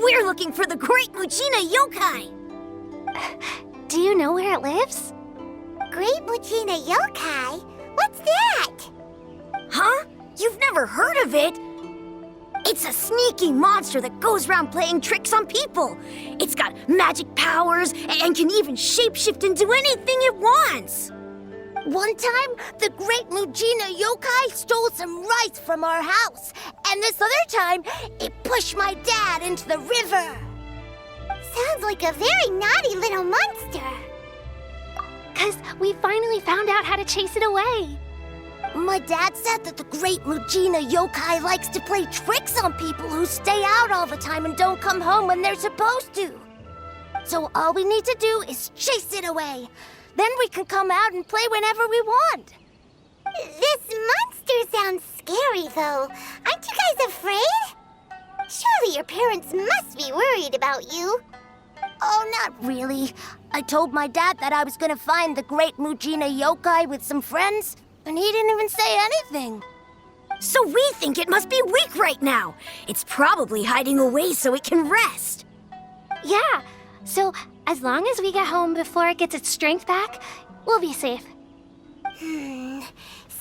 We're looking for the Great Mujina Yokai! Do you know where it lives? Great Mujina Yokai? What's that? Huh? You've never heard of it? It's a sneaky monster that goes around playing tricks on people. It's got magic powers and can even shapeshift into anything it wants. One time, the Great Mujina Yokai stole some rice from our house. And this other time, it pushed my dad into the river. Sounds like a very naughty little monster. 'Cause we finally found out how to chase it away. My dad said that the Great Mujina Yokai likes to play tricks on people who stay out all the time and don't come home when they're supposed to. So all we need to do is chase it away. Then we can come out and play whenever we want. This monster sounds scary, though. Aren't you guys afraid? Surely your parents must be worried about you. Oh, not really. I told my dad that I was gonna find the Great Mujina Yokai with some friends, and he didn't even say anything. So we think it must be weak right now. It's probably hiding away so it can rest. Yeah, so as long as we get home before it gets its strength back, we'll be safe.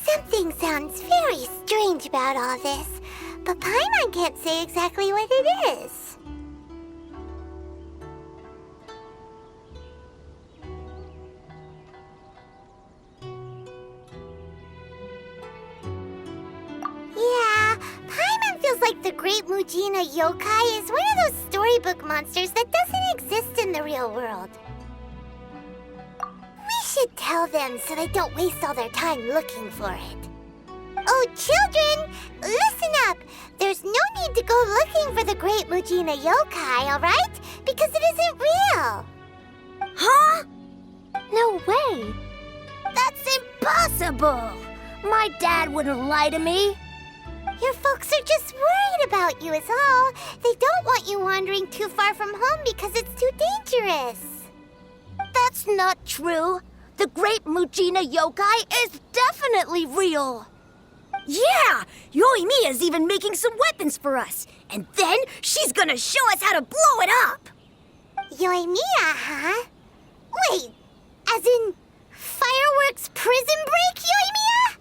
Something sounds very strange about all this, but Paimon can't say exactly what it is. Yeah, Paimon feels like the Great Mujina Yokai is one of those storybook monsters that doesn't exist in the real world. We should tell them so they don't waste all their time looking for it. Oh, children, listen up. There's no need to go looking for the Great Mujina Yokai, all right? Because it isn't real. Huh? No way! That's impossible. My dad wouldn't lie to me. Your folks are just worried about you is all. They don't want you wandering too far from home because it's too dangerous. That's not true. The Great Mujina Yokai is definitely real. Yeah! Yoimiya's even making some weapons for us. And then she's gonna show us how to blow it up! Yoimiya, huh? Wait, as in fireworks prison break, Yoimiya?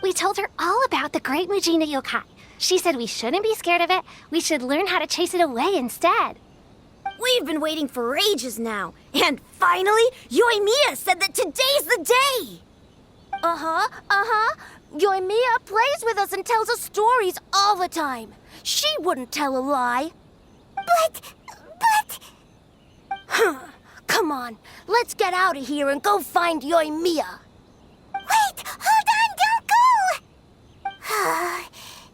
We told her all about the Great Mujina Yokai. She said we shouldn't be scared of it. We should learn how to chase it away instead. We've been waiting for ages now. And finally, Yoimiya said that today's the day! Yoimiya plays with us and tells us stories all the time. She wouldn't tell a lie. But... Come on, let's get out of here and go find Yoimiya. Wait, hold on, don't go!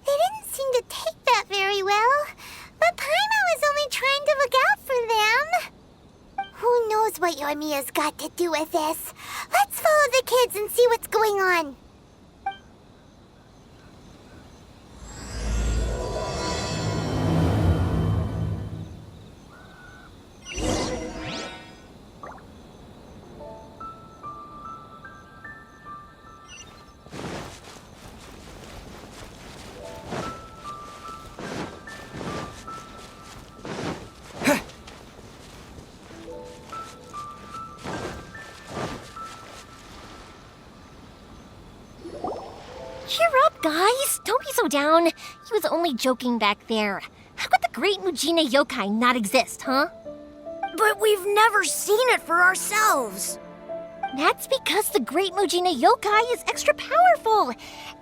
They didn't seem to take that very well. But Paimon was only trying to look out for them. Who knows what Yoimiya's got to do with this? Let's follow the kids and see what's going on. Cheer up, guys! Don't be so down. He was only joking back there. How could the Great Mujina Yokai not exist, huh? But we've never seen it for ourselves. That's because the Great Mujina Yokai is extra powerful.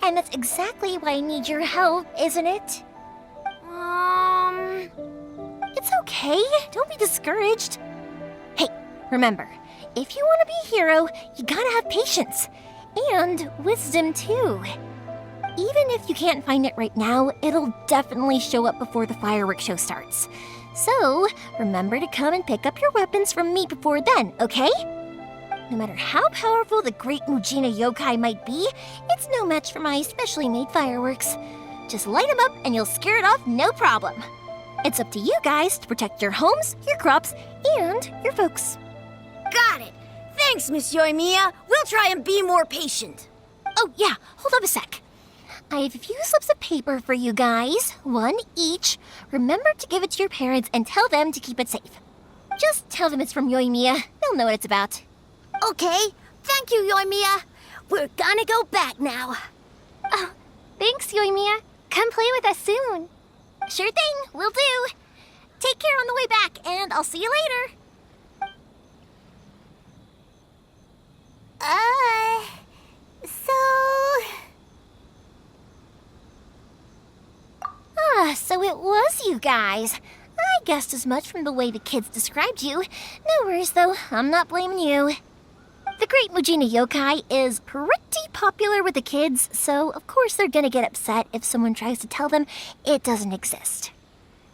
And that's exactly why I need your help, isn't it? It's okay. Don't be discouraged. Hey, remember, if you want to be a hero, you gotta have patience. And wisdom, too. Even if you can't find it right now, it'll definitely show up before the fireworks show starts. So, remember to come and pick up your weapons from me before then, okay? No matter how powerful the great Mujina yokai might be, it's no match for my specially made fireworks. Just light them up and you'll scare it off no problem. It's up to you guys to protect your homes, your crops, and your folks. Got it. Thanks, Miss Yoimiya. We'll try and be more patient. Oh, yeah, hold up a sec. I have a few slips of paper for you guys, one each. Remember to give it to your parents and tell them to keep it safe. Just tell them it's from Yoimiya. They'll know what it's about. Okay, thank you, Yoimiya. We're gonna go back now. Oh, thanks, Yoimiya. Come play with us soon. Sure thing, will do. Take care on the way back, and I'll see you later. So it was you guys. I guessed as much from the way the kids described you. No worries, though. I'm not blaming you. The Great Mujina Yokai is pretty popular with the kids, so of course they're gonna get upset if someone tries to tell them it doesn't exist.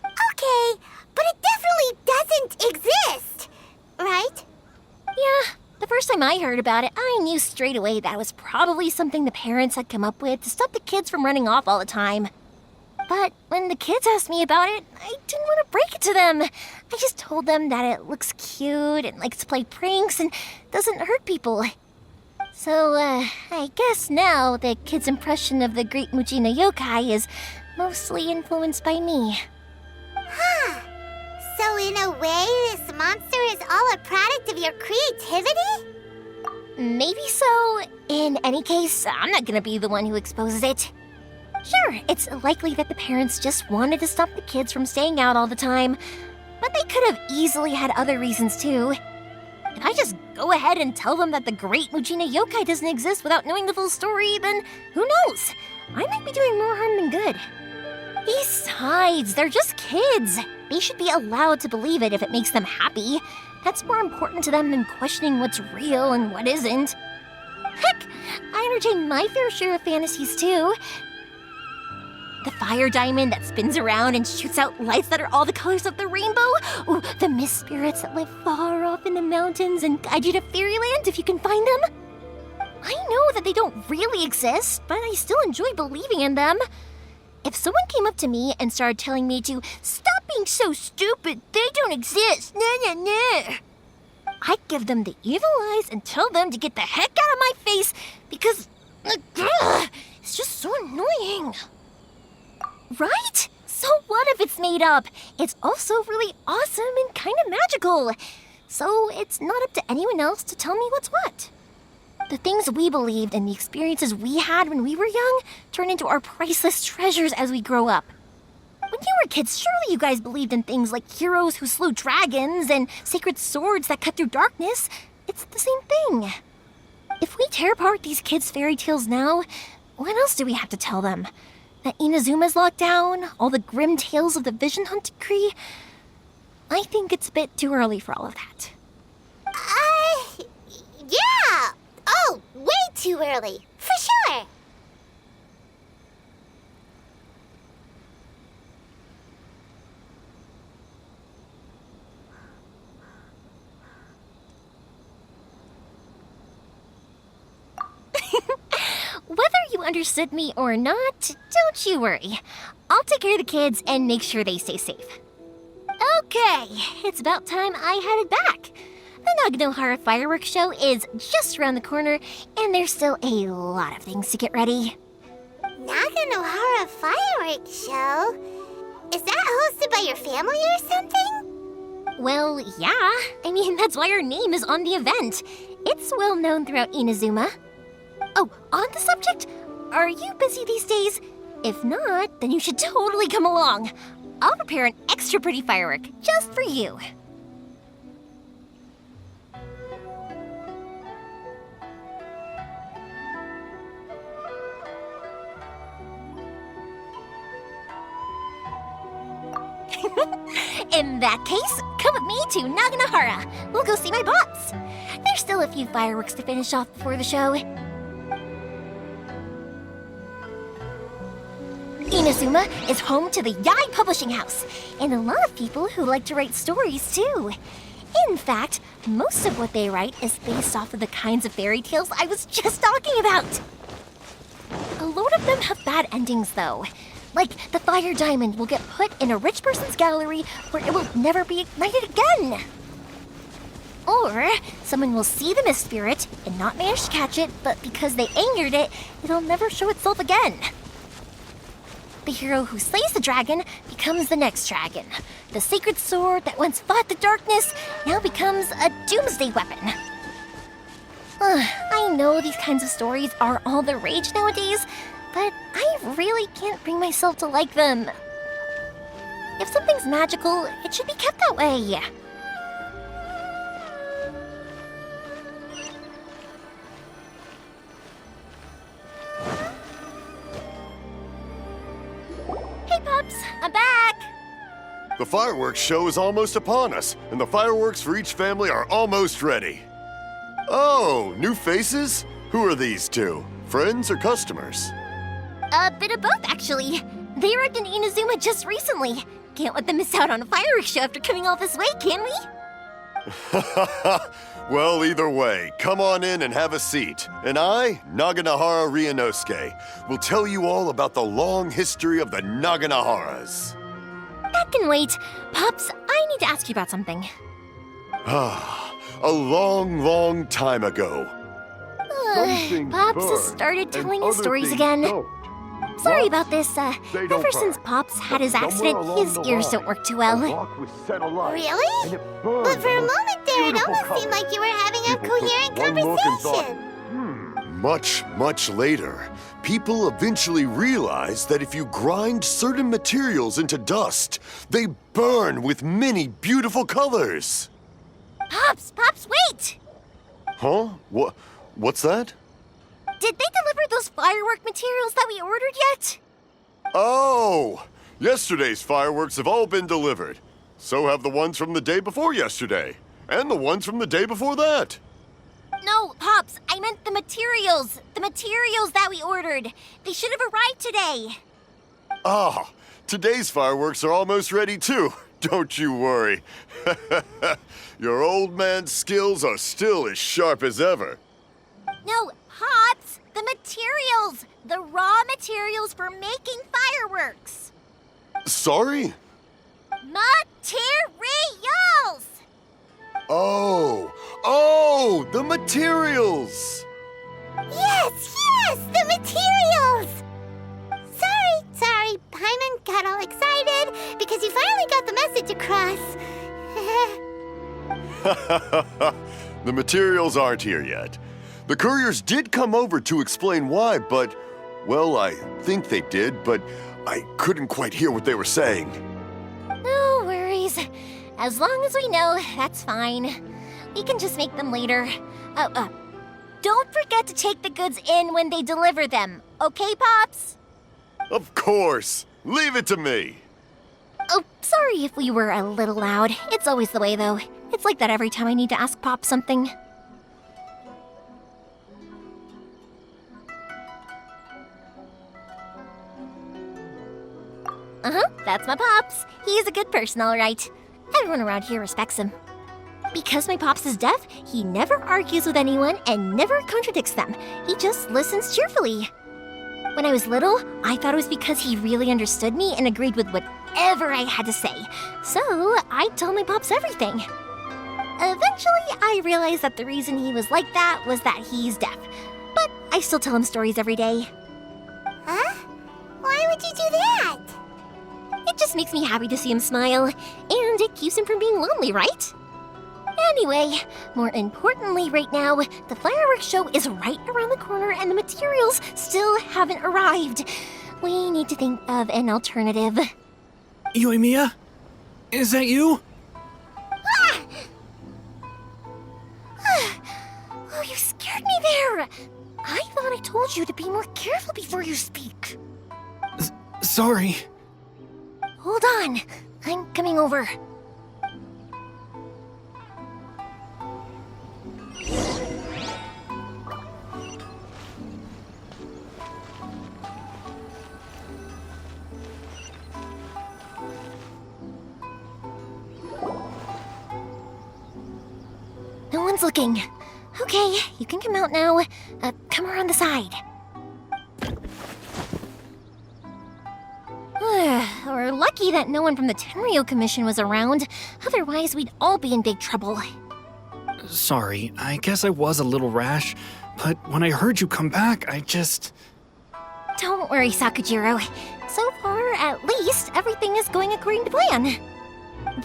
Okay, but it definitely doesn't exist, right? Yeah, the first time I heard about it, I knew straight away that was probably something the parents had come up with to stop the kids from running off all the time. But when the kids asked me about it, I didn't want to break it to them. I just told them that it looks cute and likes to play pranks and doesn't hurt people. So, I guess now the kids' impression of the Great Mujina Yokai is mostly influenced by me. Huh. So in a way, this monster is all a product of your creativity? Maybe so. In any case, I'm not gonna be the one who exposes it. Sure, it's likely that the parents just wanted to stop the kids from staying out all the time, but they could have easily had other reasons too. If I just go ahead and tell them that the Great Mujina Yokai doesn't exist without knowing the full story, then who knows? I might be doing more harm than good. Besides, they're just kids. They should be allowed to believe it if it makes them happy. That's more important to them than questioning what's real and what isn't. Heck, I entertain my fair share of fantasies too. The fire diamond that spins around and shoots out lights that are all the colors of the rainbow. Ooh, the mist spirits that live far off in the mountains and guide you to fairyland if you can find them. I know that they don't really exist, but I still enjoy believing in them. If someone came up to me and started telling me to stop being so stupid, they don't exist, I'd give them the evil eyes and tell them to get the heck out of my face because it's just so annoying. Right? So what if it's made up? It's also really awesome and kind of magical. So it's not up to anyone else to tell me what's what. The things we believed and the experiences we had when we were young turn into our priceless treasures as we grow up. When you were kids, surely you guys believed in things like heroes who slew dragons and sacred swords that cut through darkness. It's the same thing. If we tear apart these kids' fairy tales now, what else do we have to tell them? That Inazuma's locked down? All the grim tales of the Vision Hunt decree? I think it's a bit too early for all of that. Yeah! Oh, way too early, for sure! Whether you understood me or not, don't you worry. I'll take care of the kids and make sure they stay safe. Okay, it's about time I headed back. The Naganohara fireworks show is just around the corner, and there's still a lot of things to get ready. Naganohara fireworks show? Is that hosted by your family or something? Well, yeah. I mean, that's why our name is on the event. It's well known throughout Inazuma. Oh, on the subject, are you busy these days? If not, then you should totally come along. I'll prepare an extra pretty firework just for you. In that case, come with me to Naganohara. We'll go see my boss. There's still a few fireworks to finish off before the show. Inazuma is home to the Yai Publishing House, and a lot of people who like to write stories too. In fact, most of what they write is based off of the kinds of fairy tales I was just talking about. A lot of them have bad endings, though. Like, the fire diamond will get put in a rich person's gallery where it will never be ignited again. Or, someone will see the mist spirit and not manage to catch it, but because they angered it, it'll never show itself again. The hero who slays the dragon becomes the next dragon. The sacred sword that once fought the darkness now becomes a doomsday weapon. I know these kinds of stories are all the rage nowadays, but I really can't bring myself to like them. If something's magical, it should be kept that way. Hey, Pups, I'm back! The fireworks show is almost upon us, and the fireworks for each family are almost ready. Oh, new faces? Who are these two? Friends or customers? A bit of both, actually. They arrived in Inazuma just recently. Can't let them miss out on a fireworks show after coming all this way, can we? Well, either way, come on in and have a seat. And I, Naganahara Ryunosuke, will tell you all about the long history of the Naganaharas. That can wait. Pops, I need to ask you about something. A long, long time ago. Pops has started telling his stories again. Sorry about this. Ever since Pops had his accident, his ears don't work too well. Really? But for a moment there, it almost seemed like you were having a coherent conversation. Much, much later, people eventually realized that if you grind certain materials into dust, they burn with many beautiful colors. Pops, wait! Huh? What's that? Did they deliver those firework materials that we ordered yet? Oh! Yesterday's fireworks have all been delivered. So have the ones from the day before yesterday. And the ones from the day before that. No, Pops, I meant the materials. The materials that we ordered. They should have arrived today. Ah, today's fireworks are almost ready too. Don't you worry. Your old man's skills are still as sharp as ever. No, Pops, the materials. The raw materials for making fireworks. Sorry? Materials! Oh, the materials! Yes, the materials! Sorry, Paimon got all excited because you finally got the message across. The materials aren't here yet. The couriers did come over to explain why, but, well, I think they did, but I couldn't quite hear what they were saying. No worries. As long as we know, that's fine. We can just make them later. Don't forget to take the goods in when they deliver them, okay, Pops? Of course. Leave it to me. Oh, sorry if we were a little loud. It's always the way, though. It's like that every time I need to ask Pop something. That's my Pops. He's a good person, all right. Everyone around here respects him. Because my Pops is deaf, he never argues with anyone and never contradicts them. He just listens cheerfully. When I was little, I thought it was because he really understood me and agreed with whatever I had to say. So I'd tell my Pops everything. Eventually, I realized that the reason he was like that was that he's deaf. But I still tell him stories every day. Huh? Why would you do that? It just makes me happy to see him smile, and it keeps him from being lonely, right? Anyway, more importantly right now, the fireworks show is right around the corner and the materials still haven't arrived. We need to think of an alternative. Yoimiya? Is that you? Oh, you scared me there! I thought I told you to be more careful before you speak. Sorry. Hold on, I'm coming over. everyone's looking. Okay, you can come out now. Come around the side. We're lucky that no one from the Tenryo Commission was around. Otherwise, we'd all be in big trouble. Sorry, I guess I was a little rash, but when I heard you come back, Don't worry, Sakujiro. So far, at least, everything is going according to plan.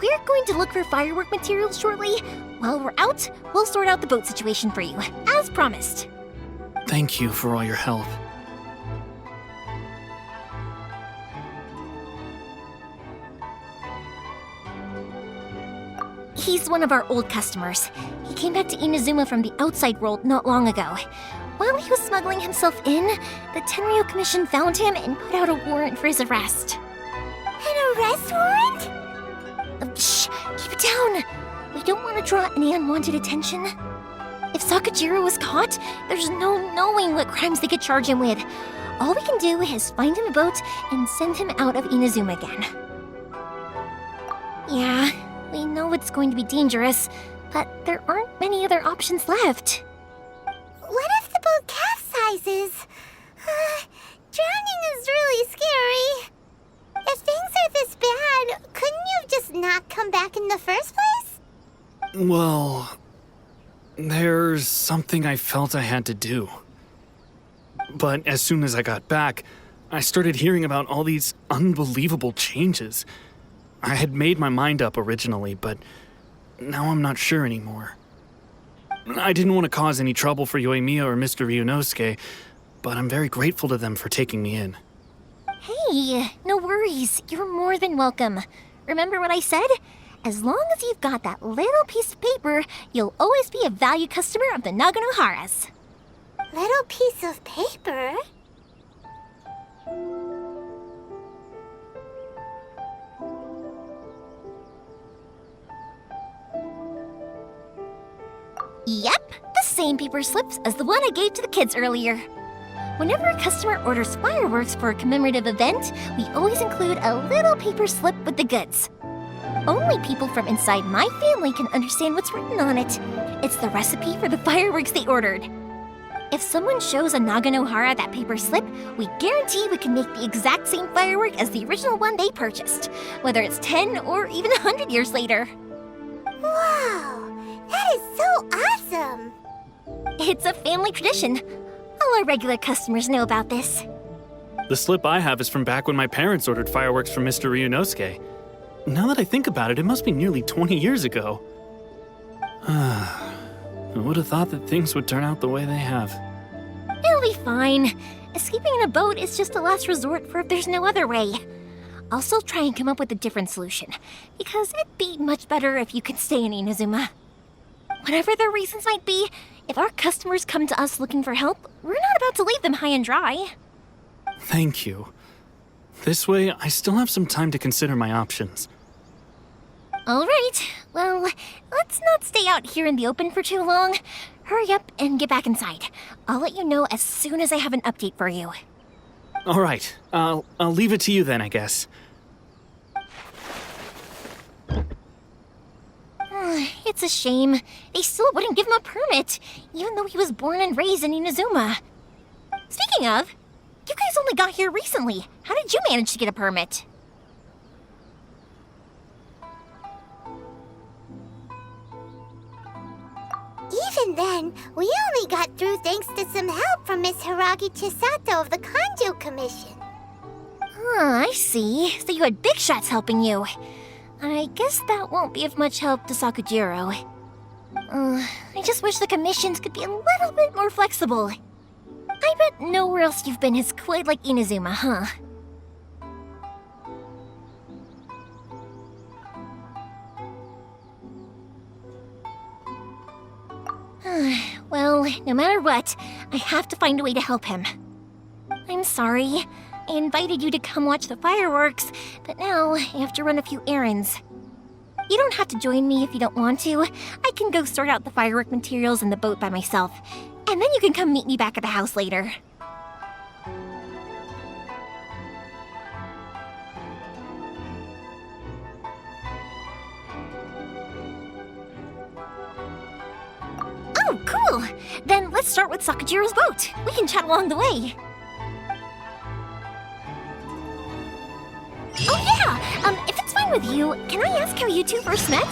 We're going to look for firework materials shortly. While we're out, we'll sort out the boat situation for you, as promised. Thank you for all your help. He's one of our old customers. He came back to Inazuma from the outside world not long ago. While he was smuggling himself in, the Tenryo Commission found him and put out a warrant for his arrest. An arrest warrant? Shh! Keep it down! We don't want to draw any unwanted attention. If Sakujiro was caught, there's no knowing what crimes they could charge him with. All we can do is find him a boat and send him out of Inazuma again. Yeah, we know it's going to be dangerous, but there aren't many other options left. What if the boat capsizes? Drowning is really scary. If things are this bad, couldn't you just not come back in the first place? Well, there's something I felt I had to do. But as soon as I got back, I started hearing about all these unbelievable changes. I had made my mind up originally, but now I'm not sure anymore. I didn't want to cause any trouble for Yoimiya or Mr. Ryunosuke, but I'm very grateful to them for taking me in. Hey, no worries. You're more than welcome. Remember what I said? As long as you've got that little piece of paper, you'll always be a valued customer of the Naganoharas. Little piece of paper? Yep, the same paper slips as the one I gave to the kids earlier. Whenever a customer orders fireworks for a commemorative event, we always include a little paper slip with the goods. Only people from inside my family can understand what's written on it. It's the recipe for the fireworks they ordered. If someone shows a Naganohara that paper slip, we guarantee we can make the exact same firework as the original one they purchased, whether it's 10 or even 100 years later. Wow, that is so awesome! It's a family tradition. All our regular customers know about this. The slip I have is from back when my parents ordered fireworks from Mr. Ryunosuke. Now that I think about it, it must be nearly 20 years ago. I would have thought that things would turn out the way they have. It'll be fine. Escaping in a boat is just a last resort for if there's no other way. I'll still try and come up with a different solution, because it'd be much better if you could stay in Inazuma. Whatever their reasons might be, if our customers come to us looking for help, we're not about to leave them high and dry. Thank you. This way, I still have some time to consider my options. All right, well, let's not stay out here in the open for too long. Hurry up and get back inside. I'll let you know as soon as I have an update for you. All right, I'll leave it to you then, I guess. It's a shame. They still wouldn't give him a permit, even though he was born and raised in Inazuma. Speaking of, you guys only got here recently. How did you manage to get a permit? Even then, we only got through thanks to some help from Miss Hiragi Chisato of the Kanjo Commission. I see. So you had big shots helping you. I guess that won't be of much help to Sakujiro. I just wish the commissions could be a little bit more flexible. I bet nowhere else you've been is quite like Inazuma, huh? Well, no matter what, I have to find a way to help him. I'm sorry. I invited you to come watch the fireworks, but now I have to run a few errands. You don't have to join me if you don't want to. I can go sort out the firework materials in the boat by myself, and then you can come meet me back at the house later. Cool. Then let's start with Sakajiro's boat. We can chat along the way. Oh yeah! If it's fine with you, can I ask how you two first met?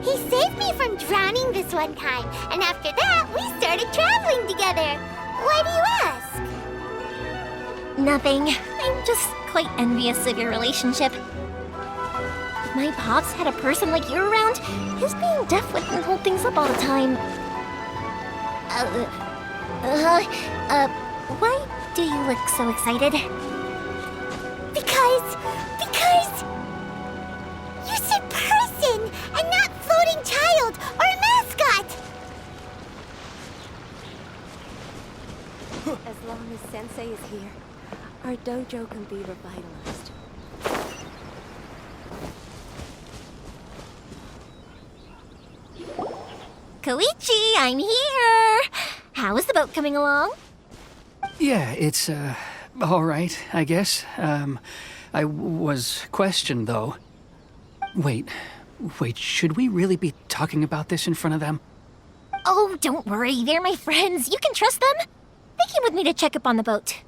He saved me from drowning this one time, and after that, we started traveling together. Why do you ask? Nothing. I'm just quite envious of your relationship. If my pops had a person like you around, his being deaf wouldn't hold things up all the time. Why do you look so excited? Because you said person and not floating child or a mascot. As long as Sensei is here, our dojo can be revitalized. Koichi, I'm here! How is the boat coming along? Yeah, it's, all right, I guess. I was questioned, though. Wait, should we really be talking about this in front of them? Oh, don't worry, they're my friends. You can trust them. They came with me to check up on the boat.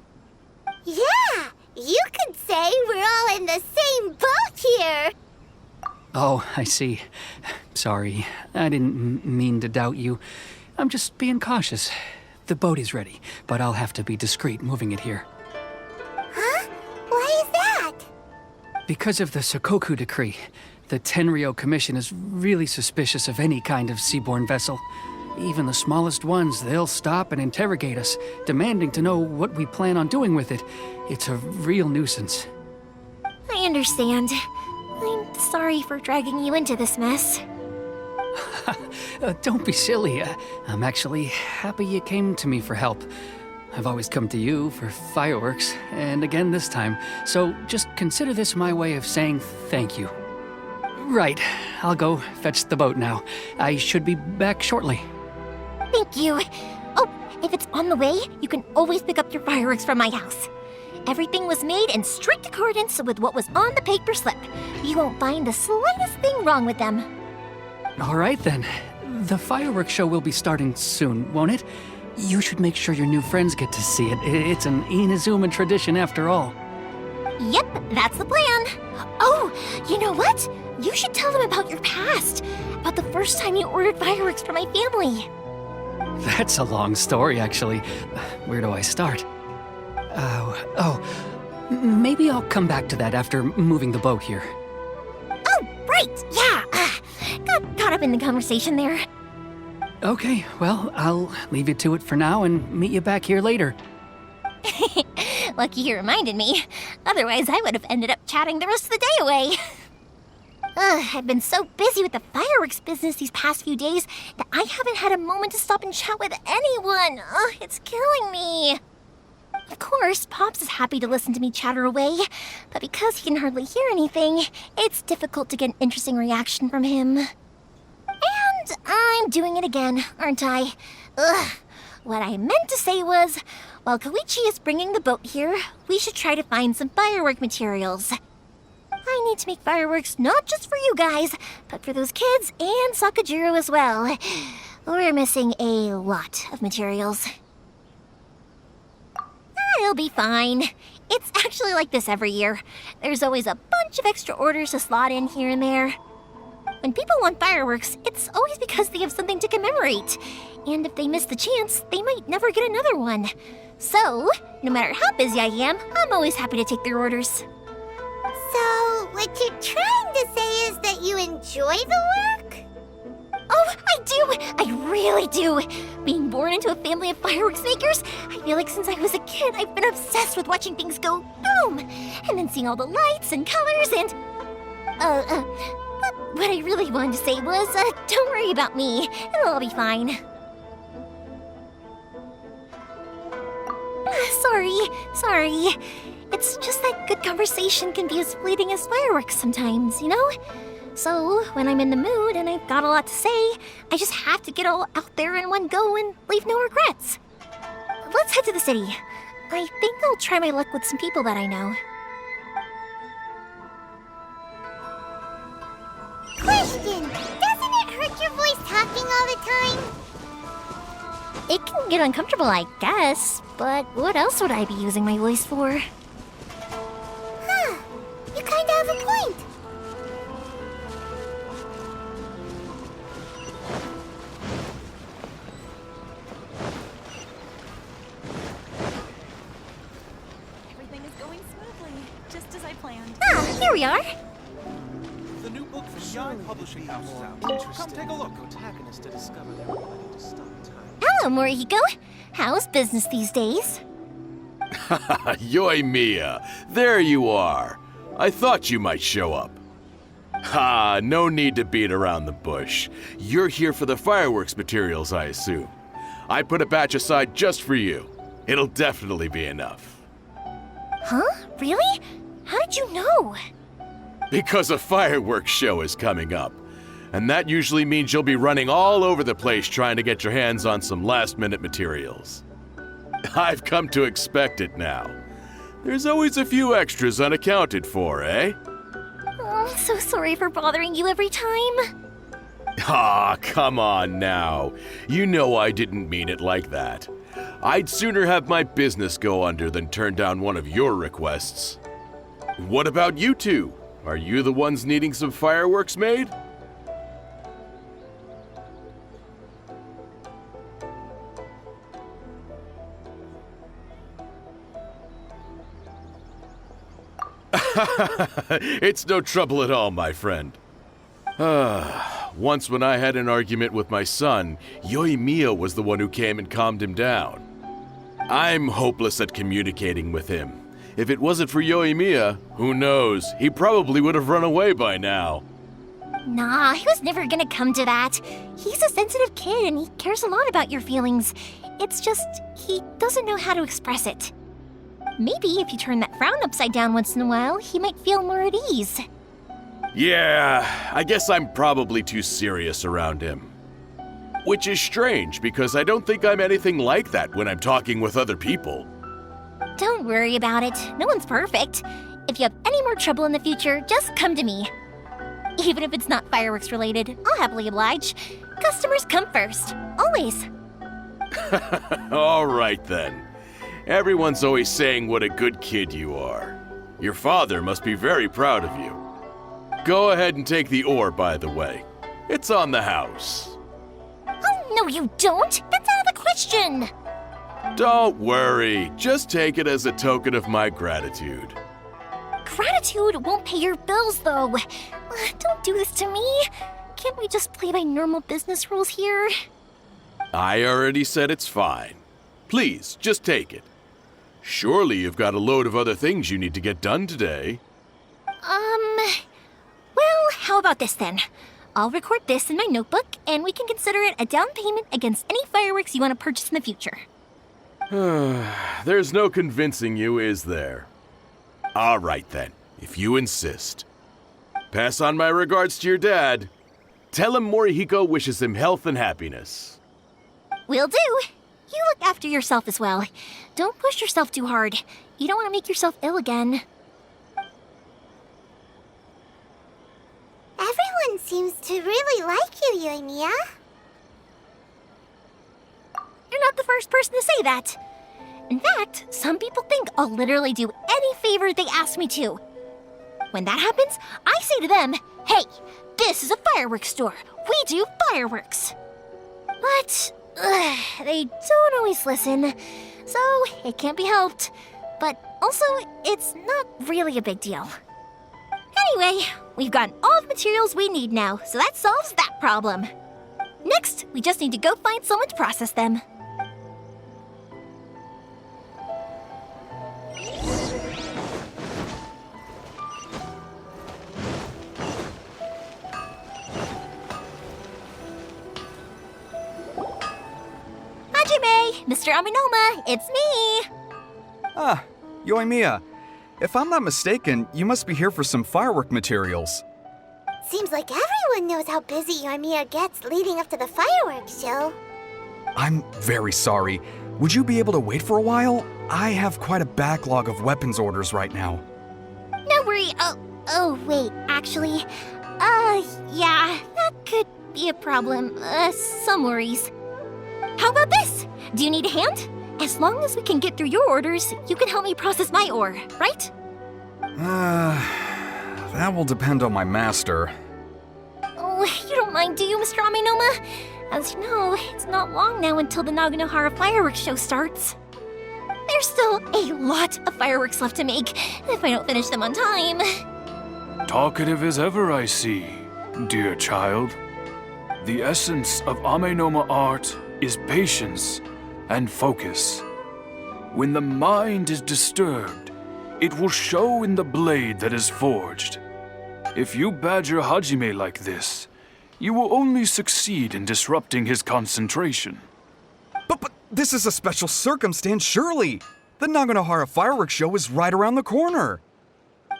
Yeah, you could say we're all in the same boat here. Oh, I see. Sorry, I didn't mean to doubt you. I'm just being cautious. The boat is ready, but I'll have to be discreet moving it here. Huh? Why is that? Because of the Sokoku decree, the Tenryo Commission is really suspicious of any kind of seaborne vessel. Even the smallest ones, they'll stop and interrogate us, demanding to know what we plan on doing with it. It's a real nuisance. I understand. I'm sorry for dragging you into this mess. Don't be silly. I'm actually happy you came to me for help. I've always come to you for fireworks, and again this time, so just consider this my way of saying thank you. Right, I'll go fetch the boat now. I should be back shortly. Thank you. Oh, if it's on the way, you can always pick up your fireworks from my house. Everything was made in strict accordance with what was on the paper slip. You won't find the slightest thing wrong with them. All right then. The fireworks show will be starting soon, won't it? You should make sure your new friends get to see it. It's an inazuma tradition after all. Yep, that's the plan. Oh, you know what? You should tell them about your past. About the first time you ordered fireworks for my family. That's a long story, actually. Where do I start? Maybe I'll come back to that after moving the boat here. Oh, right, yeah. Got caught up in the conversation there. Okay, well, I'll leave you to it for now and meet you back here later. Lucky you reminded me. Otherwise, I would have ended up chatting the rest of the day away. I've been so busy with the fireworks business these past few days that I haven't had a moment to stop and chat with anyone. It's killing me. Of course, Pops is happy to listen to me chatter away, but because he can hardly hear anything, it's difficult to get an interesting reaction from him. And I'm doing it again, aren't I? What I meant to say was, while Koichi is bringing the boat here, we should try to find some firework materials. I need to make fireworks not just for you guys, but for those kids and Sakajiro as well. We're missing a lot of materials. It'll be fine. It's actually like this every year. There's always a bunch of extra orders to slot in here and there. When people want fireworks, it's always because they have something to commemorate. And if they miss the chance, they might never get another one. So, no matter how busy I am, I'm always happy to take their orders. So, what you're trying to say is that you enjoy the work? Oh, I do! I really do! Being born into a family of fireworks makers, I feel like since I was a kid, I've been obsessed with watching things go boom! And then seeing all the lights and colors and... But what I really wanted to say was, don't worry about me. It'll all be fine. Sorry. It's just that good conversation can be as fleeting as fireworks sometimes, you know? So, when I'm in the mood and I've got a lot to say, I just have to get all out there in one go and leave no regrets. Let's head to the city. I think I'll try my luck with some people that I know. Question! Doesn't it hurt your voice talking all the time? it can get uncomfortable, I guess. But what else would I be using my voice for? Huh. You kinda have a point. Everything is going smoothly, just as I planned. Ah, here we are. The new book from Yoimiya Publishing House is out. Come take a look. Protagonist to discover their ability to stop time. Hello, Morihiko. How's business these days? Yoimiya, there you are. I thought you might show up. Ha, no need to beat around the bush. You're here for the fireworks materials, I assume. I put a batch aside just for you. It'll definitely be enough. Huh? Really? How did you know? Because a fireworks show is coming up. And that usually means you'll be running all over the place trying to get your hands on some last-minute materials. I've come to expect it now. There's always a few extras unaccounted for, eh? Oh, I'm so sorry for bothering you every time. Ah, come on now. You know I didn't mean it like that. I'd sooner have my business go under than turn down one of your requests. What about you two? Are you the ones needing some fireworks made? It's no trouble at all, my friend. Once when I had an argument with my son, Yoimiya was the one who came and calmed him down. I'm hopeless at communicating with him. If it wasn't for Yoimiya, who knows, he probably would have run away by now. Nah, he was never gonna come to that. He's a sensitive kid and he cares a lot about your feelings. It's just, he doesn't know how to express it. Maybe if you turn that frown upside down once in a while, he might feel more at ease. Yeah, I guess I'm probably too serious around him. Which is strange, because I don't think I'm anything like that when I'm talking with other people. Don't worry about it. No one's perfect. If you have any more trouble in the future, just come to me. Even if it's not fireworks related, I'll happily oblige. Customers come first. Always. All right then. Everyone's always saying what a good kid you are. Your father must be very proud of you. Go ahead and take the ore, by the way. It's on the house. Oh, no you don't! That's out of the question! Don't worry. Just take it as a token of my gratitude. Gratitude won't pay your bills, though. Don't do this to me. Can't we just play by normal business rules here? I already said it's fine. Please, just take it. Surely you've got a load of other things you need to get done today. Well, how about this then? I'll record this in my notebook, and we can consider it a down payment against any fireworks you want to purchase in the future. There's no convincing you, is there? All right then, if you insist. Pass on my regards to your dad. Tell him Morihiko wishes him health and happiness. Will do. You look after yourself as well. Don't push yourself too hard. You don't want to make yourself ill again. Everyone seems to really like you, Yoimiya. You're not the first person to say that. In fact, some people think I'll literally do any favor they ask me to. When that happens, I say to them, hey, this is a fireworks store. We do fireworks. But they don't always listen, so it can't be helped. But also, it's not really a big deal. Anyway, we've gotten all the materials we need now, so that solves that problem. Next, we just need to go find someone to process them. Hajime, Mr. Aminoma, it's me! Ah, Yoimiya. If I'm not mistaken, you must be here for some firework materials. Seems like everyone knows how busy Yoimiya gets leading up to the fireworks show. I'm very sorry. Would you be able to wait for a while? I have quite a backlog of weapons orders right now. No worry. Oh, wait, actually. Yeah, that could be a problem. Some worries. How about this? Do you need a hand? As long as we can get through your orders, you can help me process my ore, right? That will depend on my master. Oh, you don't mind, do you, Mr. Amenoma? As you know, it's not long now until the Naganohara fireworks show starts. There's still a lot of fireworks left to make, if I don't finish them on time. Talkative as ever, I see, dear child. The essence of Amenoma art is patience and focus. When the mind is disturbed, it will show in the blade that is forged. If you badger Hajime like this, you will only succeed in disrupting his concentration. But this is a special circumstance, surely. The Naganohara fireworks show is right around the corner.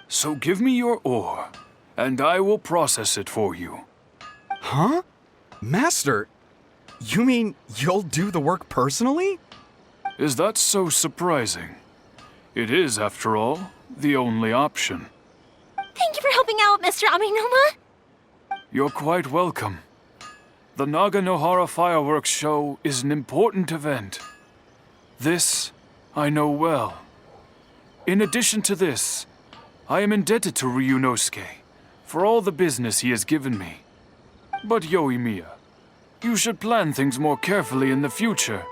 So give me your ore, and I will process it for you. Huh? Master, you mean you'll do the work personally? Is that so surprising? It is, after all, the only option. Thank you for helping out, Mr. Amenoma. You're quite welcome. The Naganohara fireworks show is an important event. This I know well. In addition to this, I am indebted to Ryunosuke for all the business he has given me. But Yoimiya, you should plan things more carefully in the future.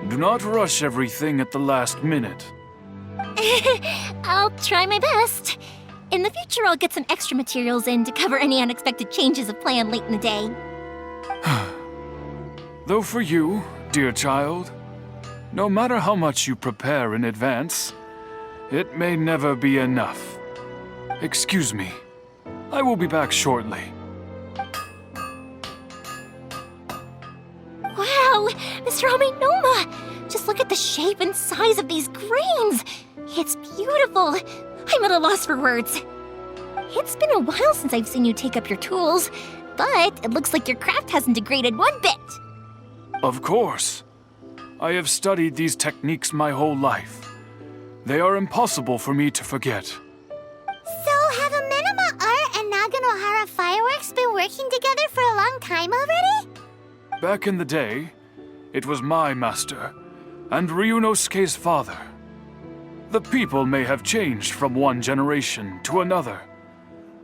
Do not rush everything at the last minute. I'll try my best. In the future, I'll get some extra materials in to cover any unexpected changes of plan late in the day. Though for you, dear child, no matter how much you prepare in advance, it may never be enough. Excuse me. I will be back shortly. Wow, Mr. Amenoma! Just look at the shape and size of these grains! It's beautiful! I'm at a loss for words. It's been a while since I've seen you take up your tools, but it looks like your craft hasn't degraded one bit. Of course. I have studied these techniques my whole life. They are impossible for me to forget. So, have Amenoma Art and Naganohara Fireworks been working together for a long time already? Back in the day, it was my master and Ryunosuke's father. The people may have changed from one generation to another,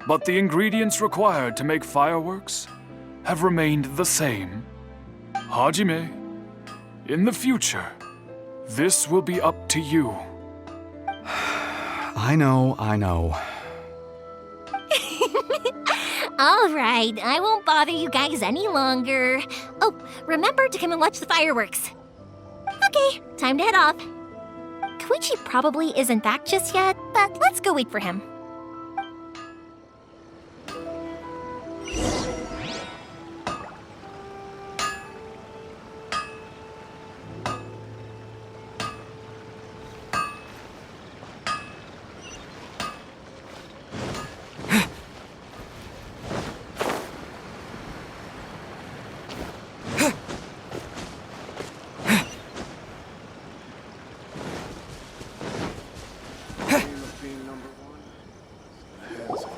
but the ingredients required to make fireworks have remained the same. Hajime, in the future, this will be up to you. I know. All right, I won't bother you guys any longer. Oh, remember to come and watch the fireworks. Okay, time to head off. Koichi probably isn't back just yet, but let's go wait for him.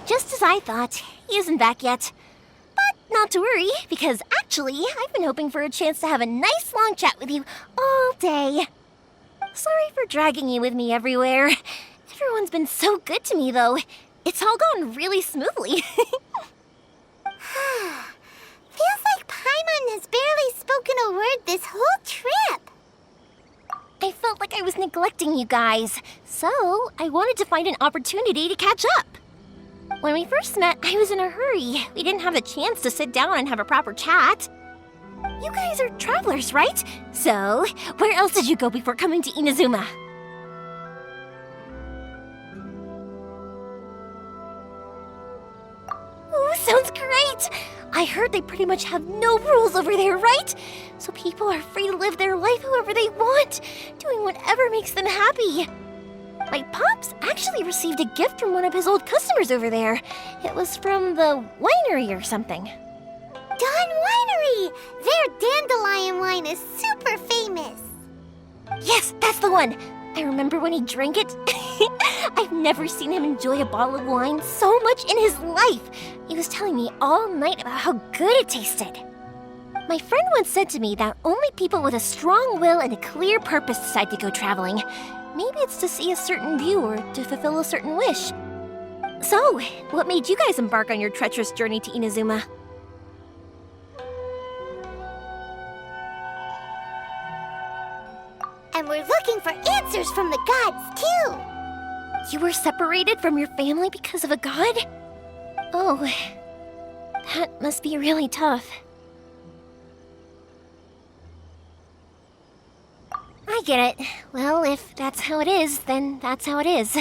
Just as I thought, he isn't back yet. But not to worry, because actually, I've been hoping for a chance to have a nice long chat with you all day. Sorry for dragging you with me everywhere. Everyone's been so good to me, though. It's all gone really smoothly. Feels like Paimon has barely spoken a word this whole trip. I felt like I was neglecting you guys, so I wanted to find an opportunity to catch up. When we first met, I was in a hurry. We didn't have a chance to sit down and have a proper chat. You guys are travelers, right? So, where else did you go before coming to Inazuma? Ooh, sounds great! I heard they pretty much have no rules over there, right? So people are free to live their life however they want, doing whatever makes them happy. My pops actually received a gift from one of his old customers over there. It was from the winery or something. Dawn Winery! Their dandelion wine is super famous. Yes, that's the one! I remember when he drank it. I've never seen him enjoy a bottle of wine so much in his life. He was telling me all night about how good it tasted. My friend once said to me that only people with a strong will and a clear purpose decide to go traveling. Maybe it's to see a certain view or to fulfill a certain wish. So, what made you guys embark on your treacherous journey to Inazuma? And we're looking for answers from the gods, too. You were separated from your family because of a god? Oh, that must be really tough. I get it. Well, if that's how it is, then that's how it is.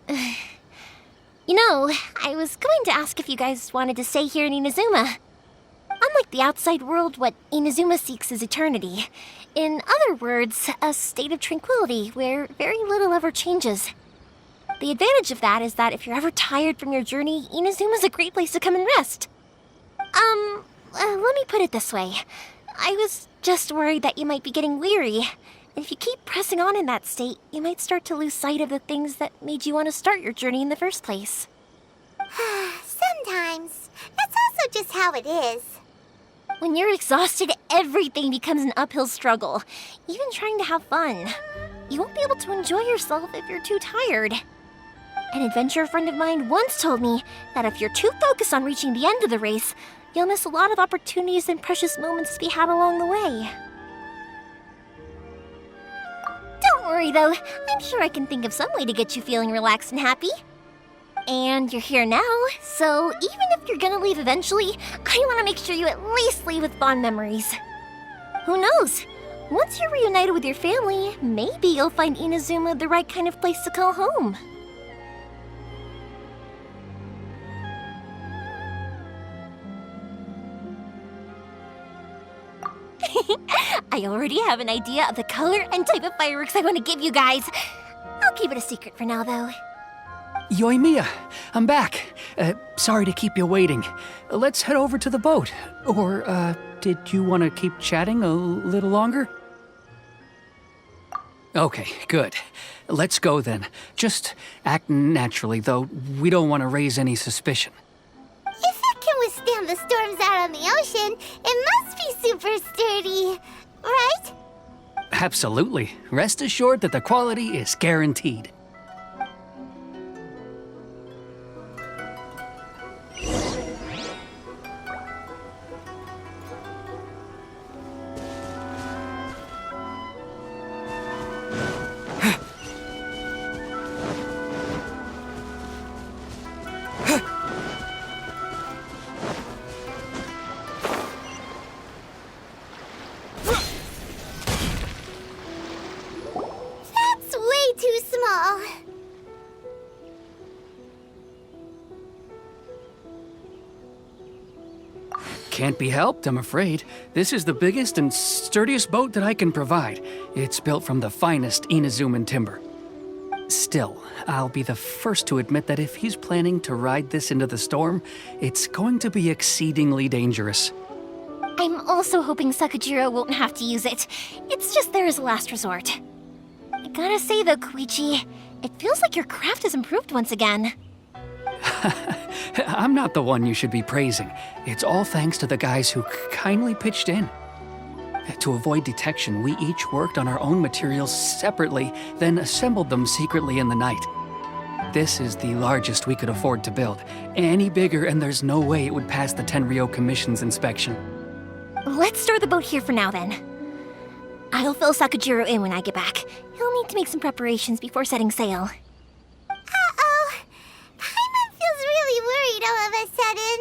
You know, I was going to ask if you guys wanted to stay here in Inazuma. Unlike the outside world, what Inazuma seeks is eternity. In other words, a state of tranquility where very little ever changes. The advantage of that is that if you're ever tired from your journey, Inazuma's a great place to come and rest. Let me put it this way. I was just worried that you might be getting weary. And if you keep pressing on in that state, you might start to lose sight of the things that made you want to start your journey in the first place. Sometimes. That's also just how it is. When you're exhausted, everything becomes an uphill struggle. Even trying to have fun. You won't be able to enjoy yourself if you're too tired. An adventurer friend of mine once told me that if you're too focused on reaching the end of the race, you'll miss a lot of opportunities and precious moments to be had along the way. Don't worry though, I'm sure I can think of some way to get you feeling relaxed and happy. And you're here now, so even if you're gonna leave eventually, I want to make sure you at least leave with fond memories. Who knows? Once you're reunited with your family, maybe you'll find Inazuma the right kind of place to call home. I already have an idea of the color and type of fireworks I want to give you guys. I'll keep it a secret for now, though. Yoimiya, I'm back. Sorry to keep you waiting. Let's head over to the boat. Or, did you want to keep chatting a little longer? Okay, good. Let's go then. Just act naturally, though we don't want to raise any suspicion. If it can withstand the storms out on the ocean, it must be super sturdy, right? Absolutely. Rest assured that the quality is guaranteed. That's way too small. Can't be helped, I'm afraid. This is the biggest and sturdiest boat that I can provide. It's built from the finest Inazuman timber. Still, I'll be the first to admit that if he's planning to ride this into the storm, it's going to be exceedingly dangerous. I'm also hoping Sakajiro won't have to use it. It's just there as a last resort. I gotta say though, Koichi, it feels like your craft has improved once again. I'm not the one you should be praising. It's all thanks to the guys who kindly pitched in. To avoid detection, we each worked on our own materials separately, then assembled them secretly in the night. This is the largest we could afford to build. Any bigger and there's no way it would pass the Tenryou Commission's inspection. Let's store the boat here for now then. I'll fill Sakajiro in when I get back. He'll need to make some preparations before setting sail. Uh-oh. Paimon feels really worried all of a sudden.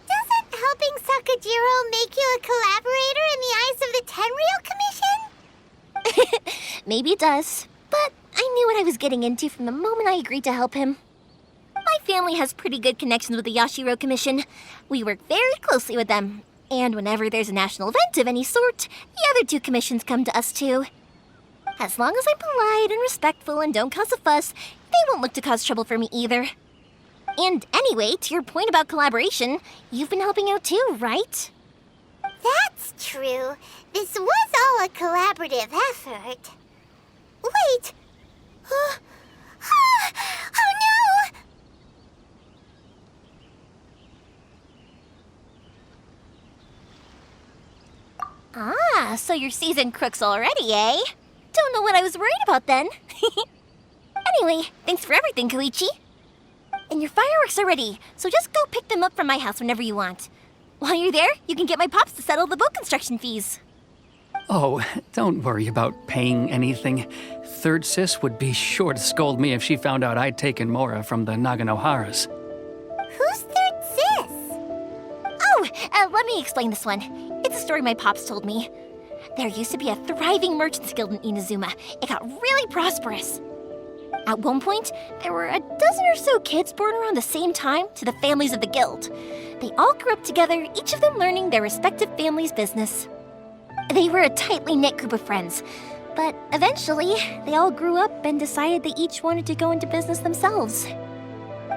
Doesn't helping Sakajiro make you a collaborator in the eyes of the Tenryou Commission? Maybe it does, but I knew what I was getting into from the moment I agreed to help him. My family has pretty good connections with the Yashiro Commission. We work very closely with them, and whenever there's a national event of any sort, the other two commissions come to us too. As long as I'm polite and respectful and don't cause a fuss, they won't look to cause trouble for me either. And anyway, to your point about collaboration, you've been helping out too, right? That's true. This was all a collaborative effort. Wait! Oh no! So you're seasoned crooks already, eh? Don't know what I was worried about then. Anyway, thanks for everything, Koichi. And your fireworks are ready, so just go pick them up from my house whenever you want. While you're there, you can get my pops to settle the boat construction fees. Oh, don't worry about paying anything. Third Sis would be sure to scold me if she found out I'd taken Mora from the Naganoharas. Who's Third Sis? Oh, let me explain this one. It's a story my pops told me. There used to be a thriving merchants guild in Inazuma. It got really prosperous. At one point, there were a dozen or so kids born around the same time to the families of the guild. They all grew up together, each of them learning their respective family's business. They were a tightly knit group of friends, but eventually, they all grew up and decided they each wanted to go into business themselves.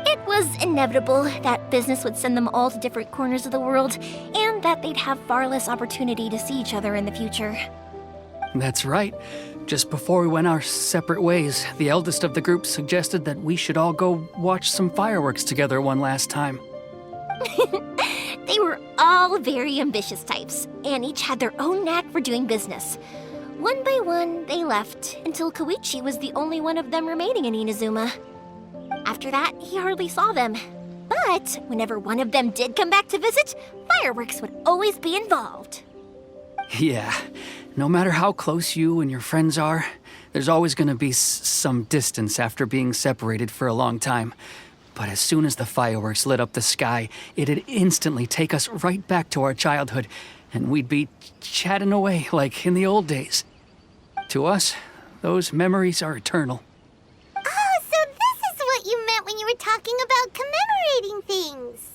It was inevitable that business would send them all to different corners of the world, and that they'd have far less opportunity to see each other in the future. That's right. Just before we went our separate ways, the eldest of the group suggested that we should all go watch some fireworks together one last time. They were all very ambitious types, and each had their own knack for doing business. One by one, they left, until Koichi was the only one of them remaining in Inazuma. After that, he hardly saw them. But whenever one of them did come back to visit, fireworks would always be involved. Yeah, no matter how close you and your friends are, there's always going to be some distance after being separated for a long time. But as soon as the fireworks lit up the sky, it'd instantly take us right back to our childhood, and we'd be chatting away like in the old days. To us, those memories are eternal. Oh, so this is what you meant when you were talking about commemorating things.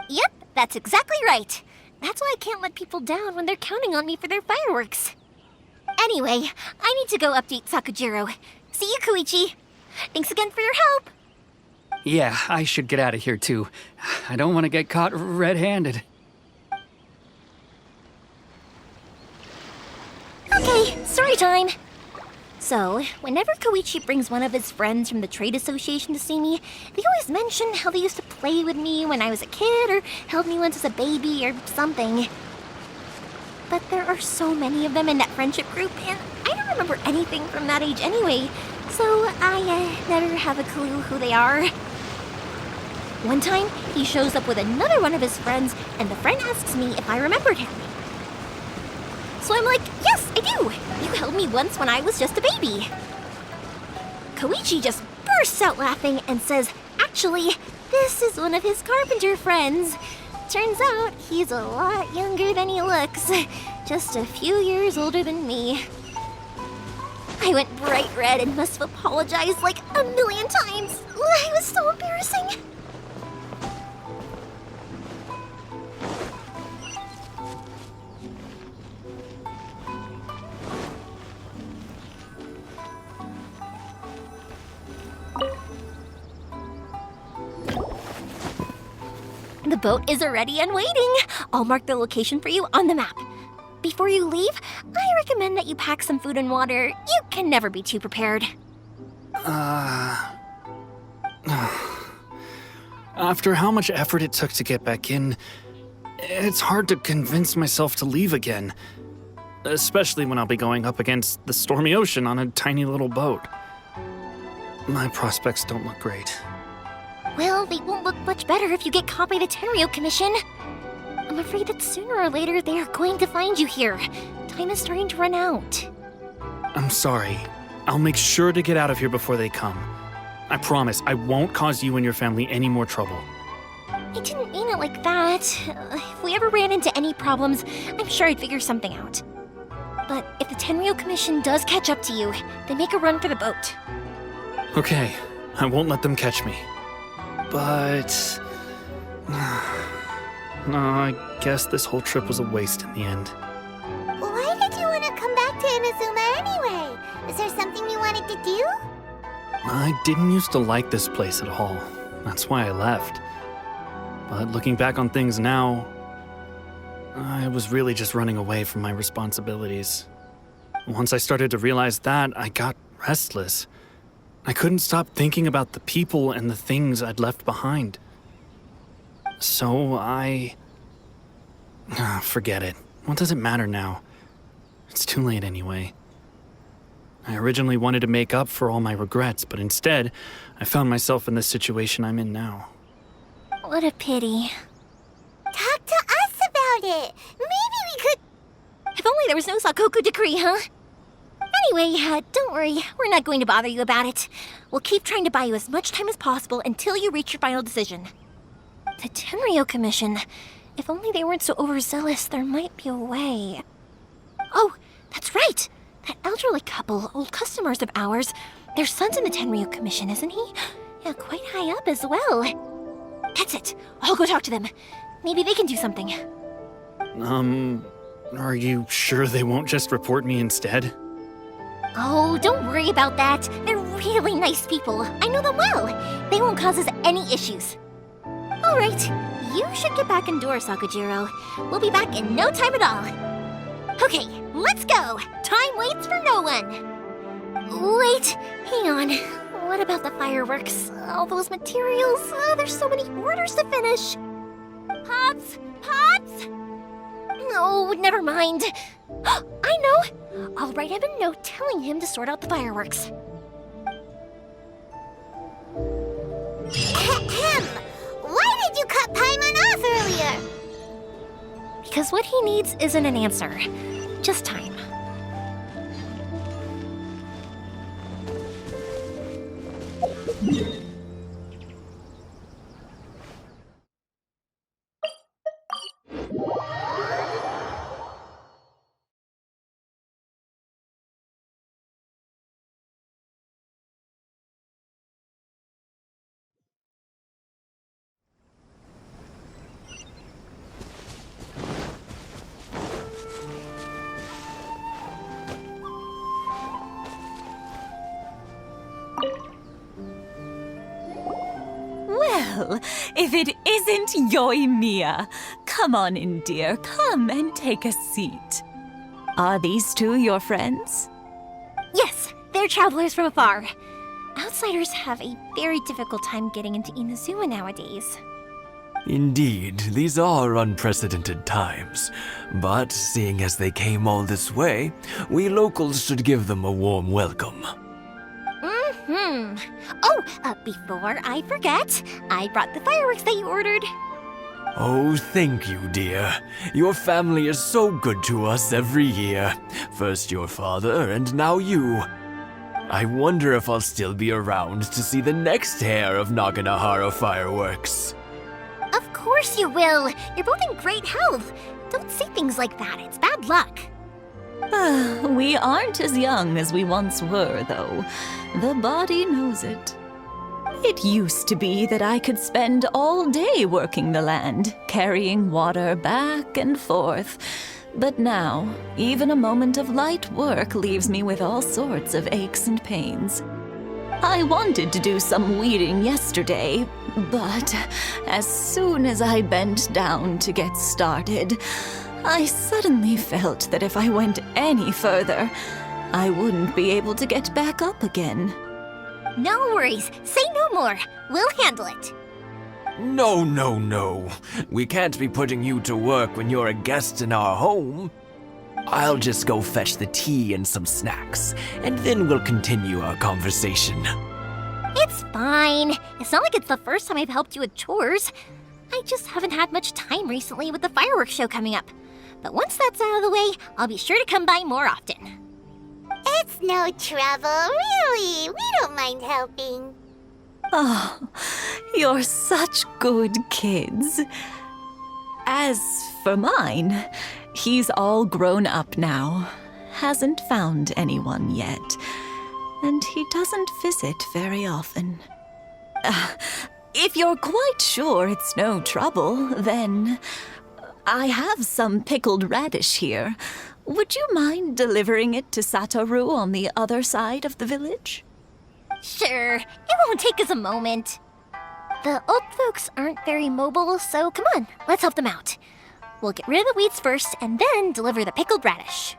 Yep, that's exactly right. That's why I can't let people down when they're counting on me for their fireworks. Anyway, I need to go update Sakujiro. See you, Koichi. Thanks again for your help. Yeah, I should get out of here too. I don't want to get caught red-handed. Okay, story time. So, whenever Koichi brings one of his friends from the trade association to see me, they always mention how they used to play with me when I was a kid or held me once as a baby or something. But there are so many of them in that friendship group, and I don't remember anything from that age anyway, so I never have a clue who they are. One time, he shows up with another one of his friends, and the friend asks me if I remembered him. So I'm like, yes, I do! You held me once when I was just a baby. Koichi just bursts out laughing and says, actually, this is one of his carpenter friends. Turns out he's a lot younger than he looks, just a few years older than me. I went bright red and must have apologized like a million times. It was so embarrassing. The boat is ready and waiting. I'll mark the location for you on the map. Before you leave, I recommend that you pack some food and water. You can never be too prepared. After how much effort it took to get back in, it's hard to convince myself to leave again. Especially when I'll be going up against the stormy ocean on a tiny little boat. My prospects don't look great. Well, they won't look much better if you get caught by the Tenryo Commission. I'm afraid that sooner or later they are going to find you here. Time is starting to run out. I'm sorry. I'll make sure to get out of here before they come. I promise I won't cause you and your family any more trouble. I didn't mean it like that. If we ever ran into any problems, I'm sure I'd figure something out. But if the Tenryo Commission does catch up to you, then make a run for the boat. Okay, I won't let them catch me. But... no, I guess this whole trip was a waste in the end. Why did you want to come back to Inazuma anyway? Is there something you wanted to do? I didn't used to like this place at all. That's why I left. But looking back on things now, I was really just running away from my responsibilities. Once I started to realize that, I got restless. I couldn't stop thinking about the people and the things I'd left behind. So forget it. What does it matter now? It's too late anyway. I originally wanted to make up for all my regrets, but instead, I found myself in the situation I'm in now. What a pity. Talk to us about it. Maybe we could... If only there was no Sakoku decree, huh? Anyway, don't worry. We're not going to bother you about it. We'll keep trying to buy you as much time as possible until you reach your final decision. The Tenryo Commission. If only they weren't so overzealous, there might be a way. Oh, that's right! That elderly couple, old customers of ours, their son's in the Tenryo Commission, isn't he? Yeah, quite high up as well. That's it. I'll go talk to them. Maybe they can do something. Are you sure they won't just report me instead? Oh, don't worry about that. They're really nice people. I know them well. They won't cause us any issues. All right, you should get back indoors, Sakujiro. We'll be back in no time at all. Okay, let's go. Time waits for no one. Wait, hang on. What about the fireworks? All those materials? There's so many orders to finish. Pops! Pops! No, never mind. I know! I'll write him a note telling him to sort out the fireworks. Ahem! Why did you cut Paimon off earlier? Because what he needs isn't an answer, just time. Well, if it isn't Yoimiya. Come on in, dear. Come and take a seat. Are these two your friends? Yes, they're travelers from afar. Outsiders have a very difficult time getting into Inazuma nowadays. Indeed, these are unprecedented times. But seeing as they came all this way, we locals should give them a warm welcome. Oh, before I forget, I brought the fireworks that you ordered. Oh, thank you, dear. Your family is so good to us every year. First your father, and now you. I wonder if I'll still be around to see the next hair of Naganohara fireworks. Of course you will. You're both in great health. Don't say things like that. It's bad luck. We aren't as young as we once were, though. The body knows it. It used to be that I could spend all day working the land, carrying water back and forth. But now, even a moment of light work leaves me with all sorts of aches and pains. I wanted to do some weeding yesterday, but as soon as I bent down to get started, I suddenly felt that if I went any further, I wouldn't be able to get back up again. No worries. Say no more. We'll handle it. No, no, no. We can't be putting you to work when you're a guest in our home. I'll just go fetch the tea and some snacks, and then we'll continue our conversation. It's fine. It's not like it's the first time I've helped you with chores. I just haven't had much time recently with the fireworks show coming up. But once that's out of the way, I'll be sure to come by more often. It's no trouble, really. We don't mind helping. Oh, you're such good kids. As for mine, he's all grown up now. Hasn't found anyone yet. And he doesn't visit very often. If you're quite sure it's no trouble, then I have some pickled radish here. Would you mind delivering it to Satoru on the other side of the village? Sure, it won't take us a moment. The old folks aren't very mobile, so come on, let's help them out. We'll get rid of the weeds first and then deliver the pickled radish.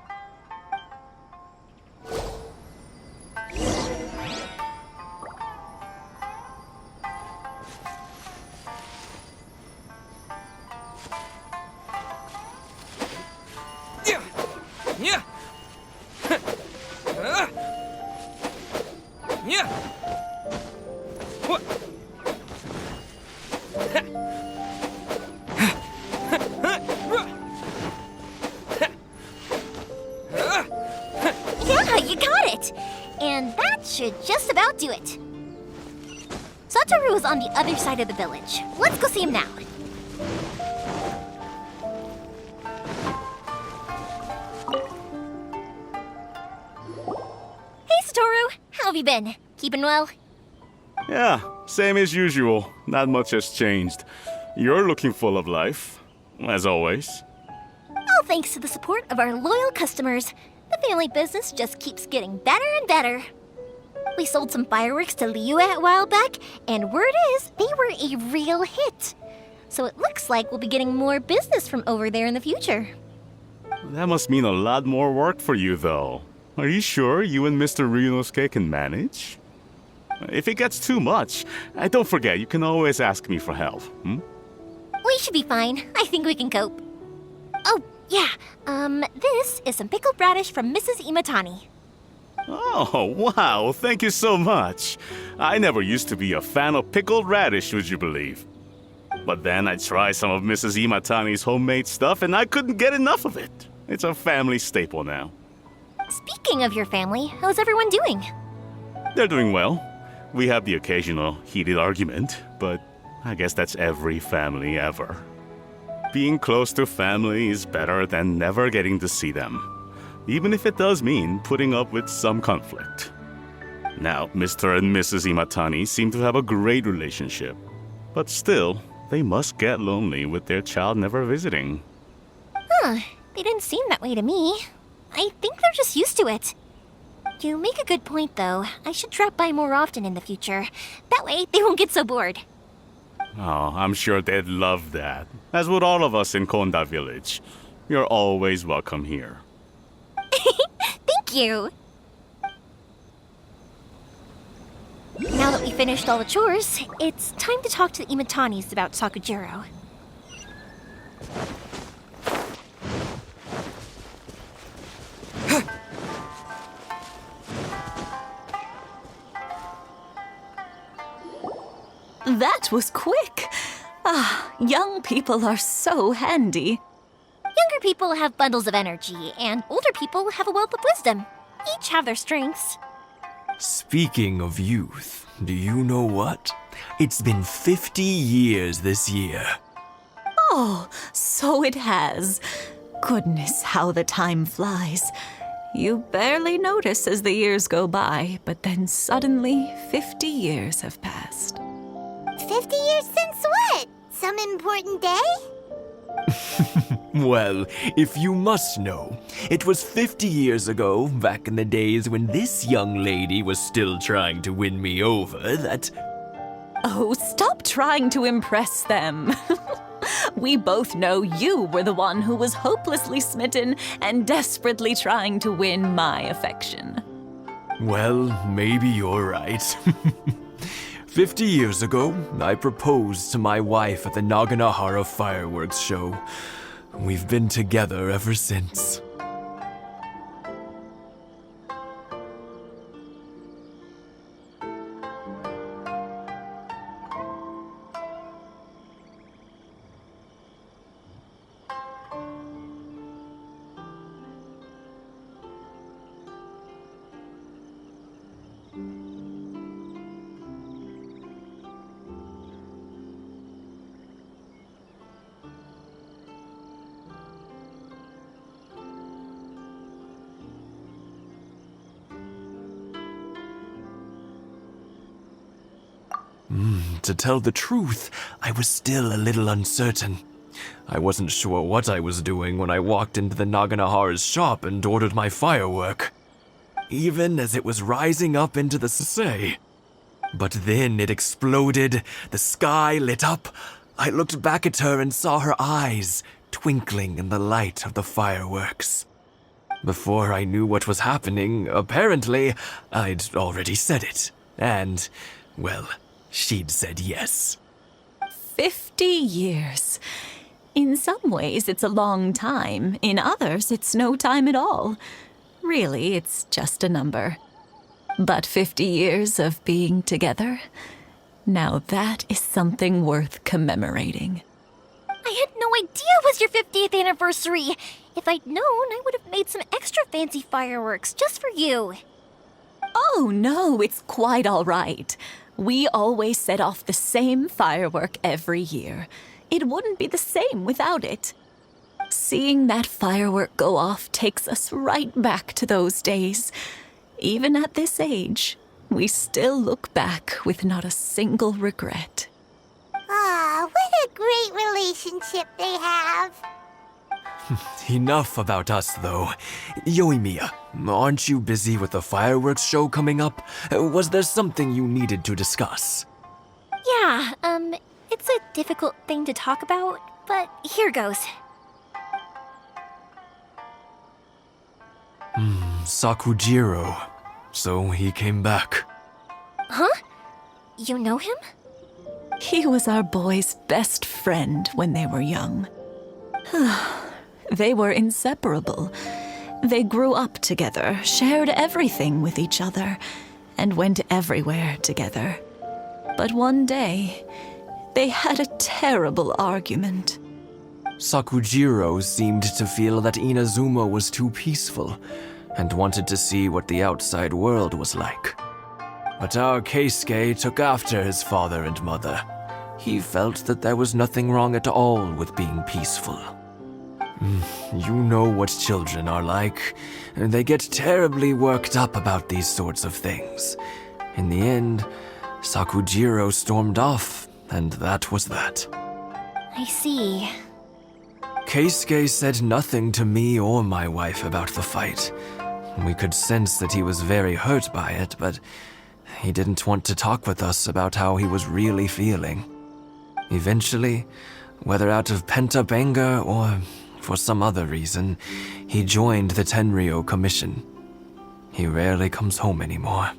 should just about do it. Satoru is on the other side of the village. Let's go see him now. Hey, Satoru. How have you been? Keeping well? Yeah, same as usual. Not much has changed. You're looking full of life, as always. All thanks to the support of our loyal customers, the family business just keeps getting better and better. We sold some fireworks to Liyue a while back, and word is they were a real hit. So it looks like we'll be getting more business from over there in the future. That must mean a lot more work for you, though. Are you sure you and Mr. Ryunosuke can manage? If it gets too much, don't forget, you can always ask me for help, We should be fine. I think we can cope. Oh, yeah. This is some pickled radish from Mrs. Imatani. Oh, wow, thank you so much. I never used to be a fan of pickled radish, would you believe? But then I tried some of Mrs. Imatani's homemade stuff and I couldn't get enough of it. It's a family staple now. Speaking of your family, how's everyone doing? They're doing well. We have the occasional heated argument, but I guess that's every family ever. Being close to family is better than never getting to see them, even if it does mean putting up with some conflict. Now, Mr. and Mrs. Imatani seem to have a great relationship, but still, they must get lonely with their child never visiting. Huh, they didn't seem that way to me. I think they're just used to it. You make a good point, though. I should drop by more often in the future. That way, they won't get so bored. Oh, I'm sure they'd love that, as would all of us in Konda Village. You're always welcome here. Thank you. Now that we finished all the chores, it's time to talk to the Imatanis about Sakujiro. That was quick. Ah, young people are so handy. Younger people have bundles of energy, and older people have a wealth of wisdom. Each have their strengths. Speaking of youth, do you know what? It's been 50 years this year. Oh, so it has. Goodness, how the time flies. You barely notice as the years go by, but then suddenly 50 years have passed. 50 years since what? Some important day? Well, if you must know, it was 50 years ago, back in the days when this young lady was still trying to win me over, that... Oh, stop trying to impress them. We both know you were the one who was hopelessly smitten and desperately trying to win my affection. Well, maybe you're right. 50 years ago, I proposed to my wife at the Naganohara fireworks show. We've been together ever since. To tell the truth, I was still a little uncertain. I wasn't sure what I was doing when I walked into the Naganohara's shop and ordered my firework, even as it was rising up into the sky. But then it exploded, the sky lit up. I looked back at her and saw her eyes twinkling in the light of the fireworks. Before I knew what was happening, apparently, I'd already said it. And, well, she'd said yes. 50 years. In some ways, it's a long time. In others, it's no time at all. Really, it's just a number. But 50 years of being together, now that is something worth commemorating. I had no idea it was your 50th anniversary. If I'd known, I would have made some extra fancy fireworks just for you. Oh, no, it's quite all right. We always set off the same firework every year. It wouldn't be the same without it. Seeing that firework go off takes us right back to those days. Even at this age, we still look back with not a single regret. Ah, what a great relationship they have. Enough about us, though. Yoimiya, aren't you busy with the fireworks show coming up? Was there something you needed to discuss? Yeah, it's a difficult thing to talk about, but here goes. Sakujiro. So he came back. Huh? You know him? He was our boy's best friend when they were young. They were inseparable. They grew up together, shared everything with each other, and went everywhere together. But one day, they had a terrible argument. Sakujiro seemed to feel that Inazuma was too peaceful and wanted to see what the outside world was like. But our Keisuke took after his father and mother. He felt that there was nothing wrong at all with being peaceful. You know what children are like. They get terribly worked up about these sorts of things. In the end, Sakujiro stormed off, and that was that. I see. Keisuke said nothing to me or my wife about the fight. We could sense that he was very hurt by it, but he didn't want to talk with us about how he was really feeling. Eventually, whether out of pent-up anger or for some other reason, he joined the Tenryou Commission. He rarely comes home anymore.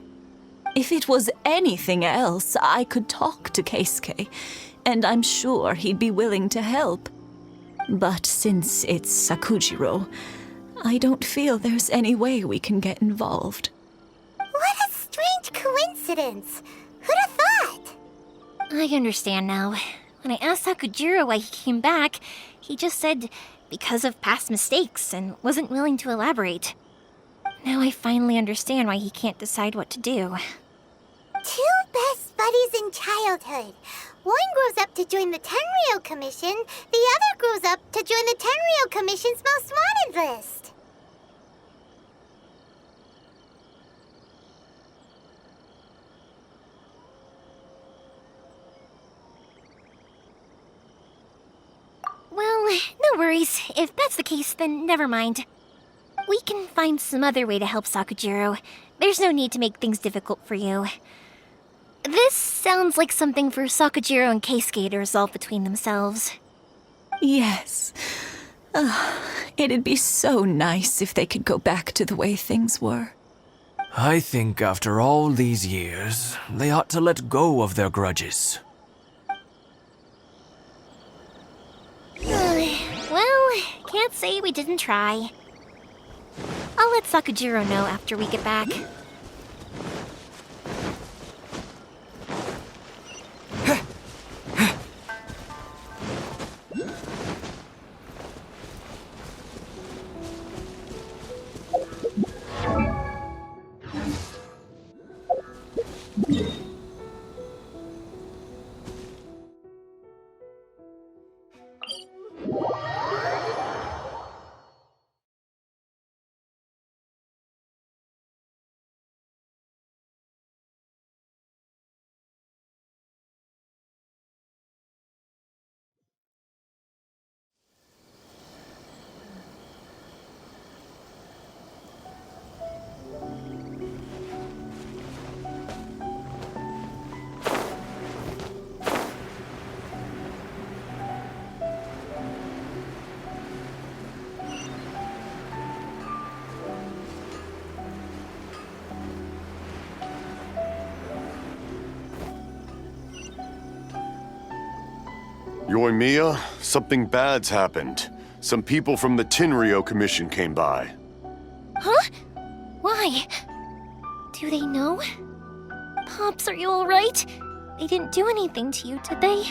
If it was anything else, I could talk to Keisuke, and I'm sure he'd be willing to help. But since it's Sakujiro, I don't feel there's any way we can get involved. What a strange coincidence. Who'd have thought? I understand now. When I asked Sakujiro why he came back, he just said because of past mistakes and wasn't willing to elaborate. Now I finally understand why he can't decide what to do. Two best buddies in childhood. One grows up to join the Tenryou Commission, the other grows up to join the Tenryou Commission's most wanted list. Well, no worries. If that's the case, then never mind. We can find some other way to help Sakujiro. There's no need to make things difficult for you. This sounds like something for Sakujiro and Keisuke to resolve between themselves. Yes. It'd be so nice if they could go back to the way things were. I think after all these years, they ought to let go of their grudges. Well, can't say we didn't try. I'll let Sakujiro know after we get back. Yoimiya, something bad's happened. Some people from the Tenryou Commission came by. Huh? Why? Do they know? Pops, are you alright? They didn't do anything to you, did they?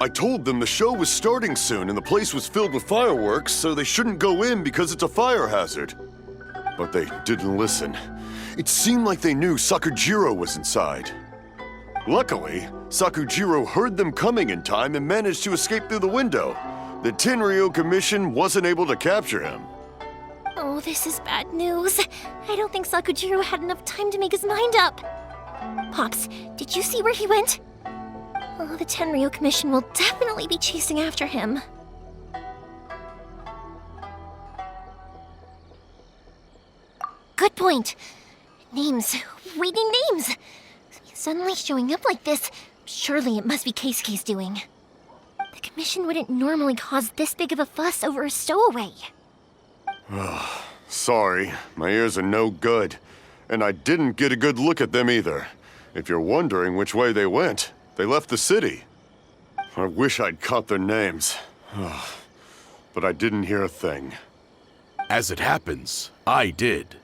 I told them the show was starting soon and the place was filled with fireworks, so they shouldn't go in because it's a fire hazard. but they didn't listen. It seemed like they knew Sakujiro was inside. Luckily, Sakujiro heard them coming in time and managed to escape through the window. The Tenryou Commission wasn't able to capture him. Oh, this is bad news. I don't think Sakujiro had enough time to make his mind up. Pops, did you see where he went? Oh, the Tenryou Commission will definitely be chasing after him. Good point. Names. We need names. Suddenly showing up like this, surely it must be Keisuke's doing. The Commission wouldn't normally cause this big of a fuss over a stowaway. Sorry, my ears are no good. And I didn't get a good look at them either. If you're wondering which way they went, they left the city. I wish I'd caught their names. But I didn't hear a thing. As it happens, I did.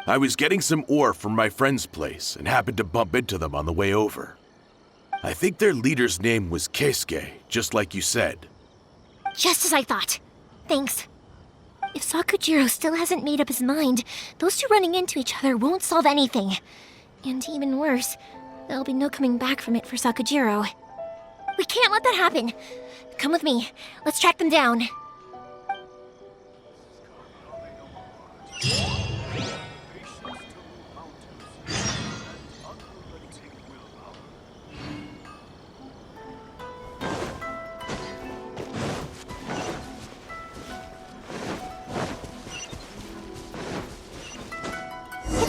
I was getting some ore from my friend's place and happened to bump into them on the way over. I think their leader's name was Keisuke, just like you said. Just as I thought. Thanks. If Sakujiro still hasn't made up his mind, those two running into each other won't solve anything. And even worse, there'll be no coming back from it for Sakujiro. We can't let that happen. Come with me. Let's track them down.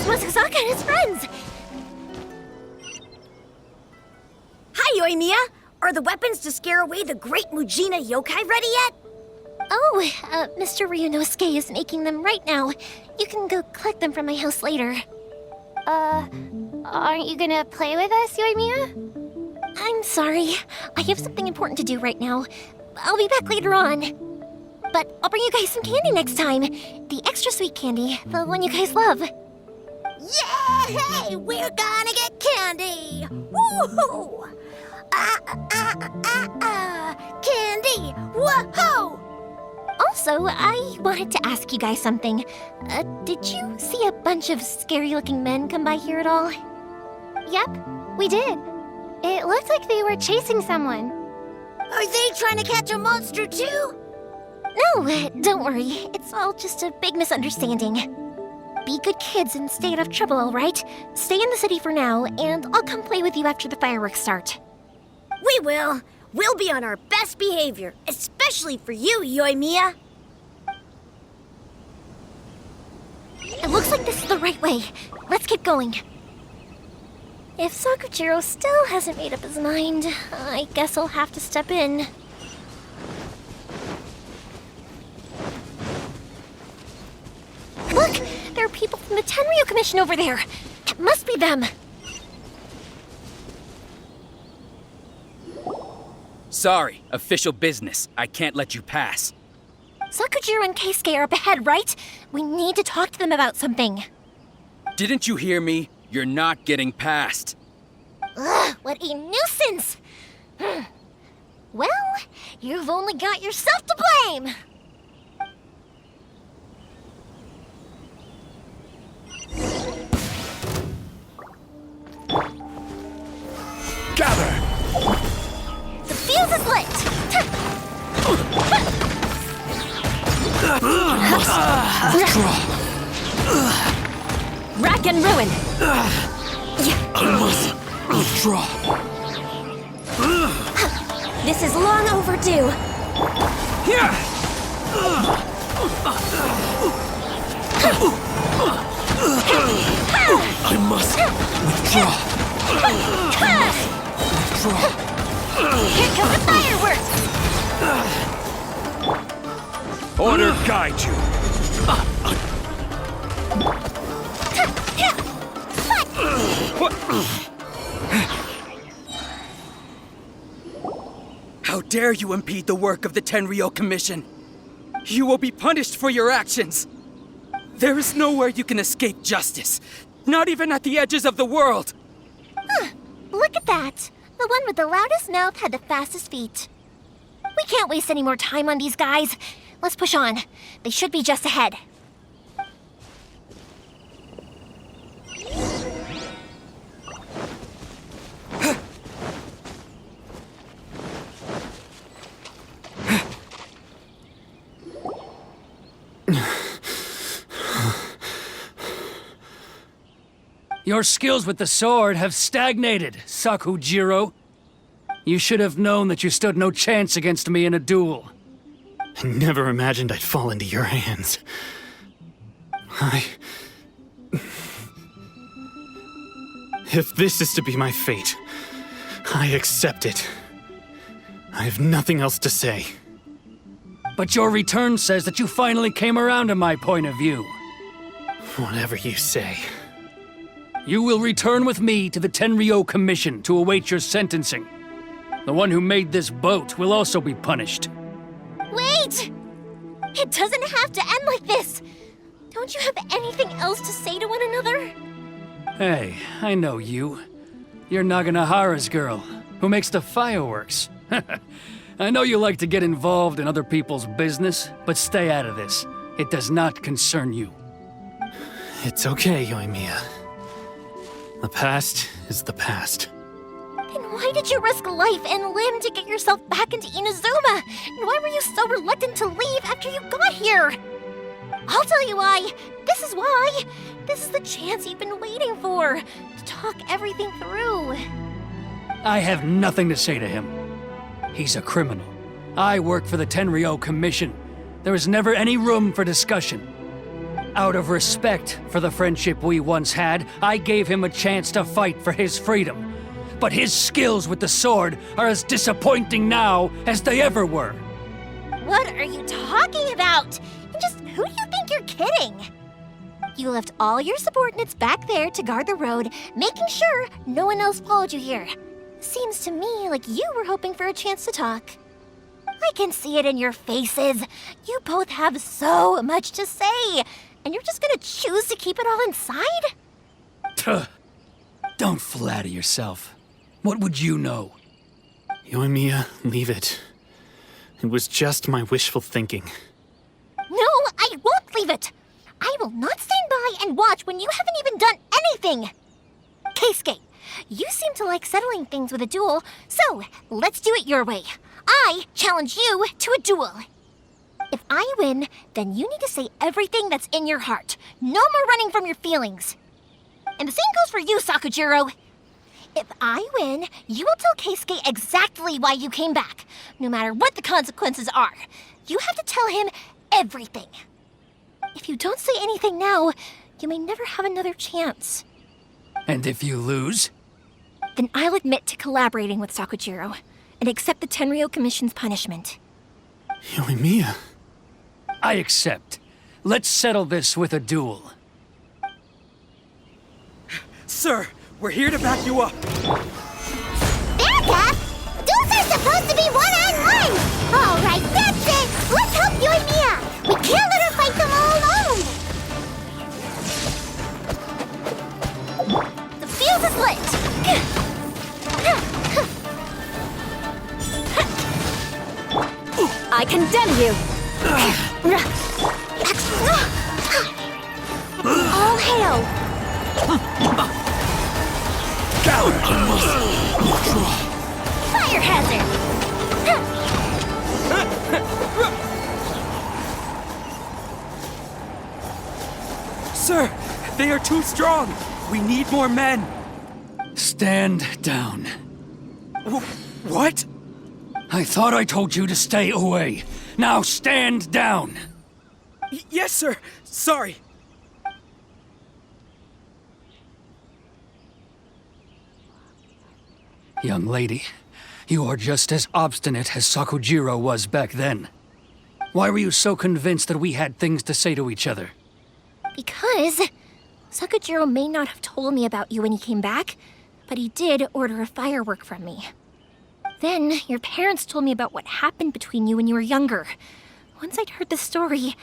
Masazaka and his friends! Hi, Yoimiya! Are the weapons to scare away the great Mujina yokai ready yet? Oh, Mr. Ryunosuke is making them right now. You can go collect them from my house later. Aren't you gonna play with us, Yoimiya? I'm sorry. I have something important to do right now. I'll be back later on. But I'll bring you guys some candy next time. The extra sweet candy, the one you guys love. Yay! We're gonna get candy! Woohoo! Candy! Woohoo! Also, I wanted to ask you guys something. Did you see a bunch of scary-looking men come by here at all? Yep, we did. It looked like they were chasing someone. Are they trying to catch a monster too? No, don't worry. It's all just a big misunderstanding. Be good kids and stay out of trouble, all right? Stay in the city for now, and I'll come play with you after the fireworks start. We will. We'll be on our best behavior, especially for you, Yoimiya. It looks like this is the right way. Let's keep going. If Sakujiro still hasn't made up his mind, I guess I'll have to step in. Look! There are people from the Tenryou Commission over there! It must be them! Sorry, official business. I can't let you pass. Sakujiro and Keisuke are up ahead, right? We need to talk to them about something. Didn't you hear me? You're not getting past. Ugh, what a nuisance! Well, you've only got yourself to blame! Gather! The fuse is lit! Rack and ruin! I must withdraw. This is long overdue. I must withdraw. Withdraw. Here come the fireworks! Order guide you. How dare you impede the work of the Tenryou Commission? You will be punished for your actions. There is nowhere you can escape justice, not even at the edges of the world. Look at that! The one with the loudest mouth had the fastest feet. We can't waste any more time on these guys. Let's push on. They should be just ahead. Your skills with the sword have stagnated, Sakujiro. You should have known that you stood no chance against me in a duel. I never imagined I'd fall into your hands. If this is to be my fate, I accept it. I have nothing else to say. But your return says that you finally came around to my point of view. Whatever you say. You will return with me to the Tenryo Commission to await your sentencing. The one who made this boat will also be punished. Wait! It doesn't have to end like this! Don't you have anything else to say to one another? Hey, I know you. You're Naganohara's girl, who makes the fireworks. I know you like to get involved in other people's business, but stay out of this. It does not concern you. It's okay, Yoimiya. The past is the past. Then why did you risk life and limb to get yourself back into Inazuma? And why were you so reluctant to leave after you got here? I'll tell you why. This is why. This is the chance you've been waiting for, to talk everything through. I have nothing to say to him. He's a criminal. I work for the Tenryo Commission. There is never any room for discussion. Out of respect for the friendship we once had, I gave him a chance to fight for his freedom. But his skills with the sword are as disappointing now as they ever were. What are you talking about? And just who do you think you're kidding? You left all your subordinates back there to guard the road, making sure no one else followed you here. Seems to me like you were hoping for a chance to talk. I can see it in your faces. You both have so much to say, and you're just gonna choose to keep it all inside? Tuh. Don't flatter yourself. What would you know? Yoimiya, leave it. It was just my wishful thinking. No, I won't leave it. I will not stand by and watch when you haven't even done anything. Keisuke, you seem to like settling things with a duel, so let's do it your way. I challenge you to a duel. If I win, then you need to say everything that's in your heart. No more running from your feelings. And the same goes for you, Sakujiro. If I win, you will tell Keisuke exactly why you came back, no matter what the consequences are. You have to tell him everything. If you don't say anything now, you may never have another chance. And if you lose? Then I'll admit to collaborating with Sakujiro and accept the Tenryo Commission's punishment. Yoimiya. I accept. Let's settle this with a duel. Sir, we're here to back you up. Backup? Duels are supposed to be one-on-one! All right, that's it! Let's help Yoimiya! We can't let her fight them all alone! The fuse is lit! I condemn you! All hail! Fire hazard! Sir, they are too strong. We need more men. Stand down. What? I thought I told you to stay away. Now stand down. Yes, sir. Sorry. Young lady, you are just as obstinate as Sakujiro was back then. Why were you so convinced that we had things to say to each other? Because Sakujiro may not have told me about you when he came back, but he did order a firework from me. Then your parents told me about what happened between you when you were younger. Once I'd heard the story,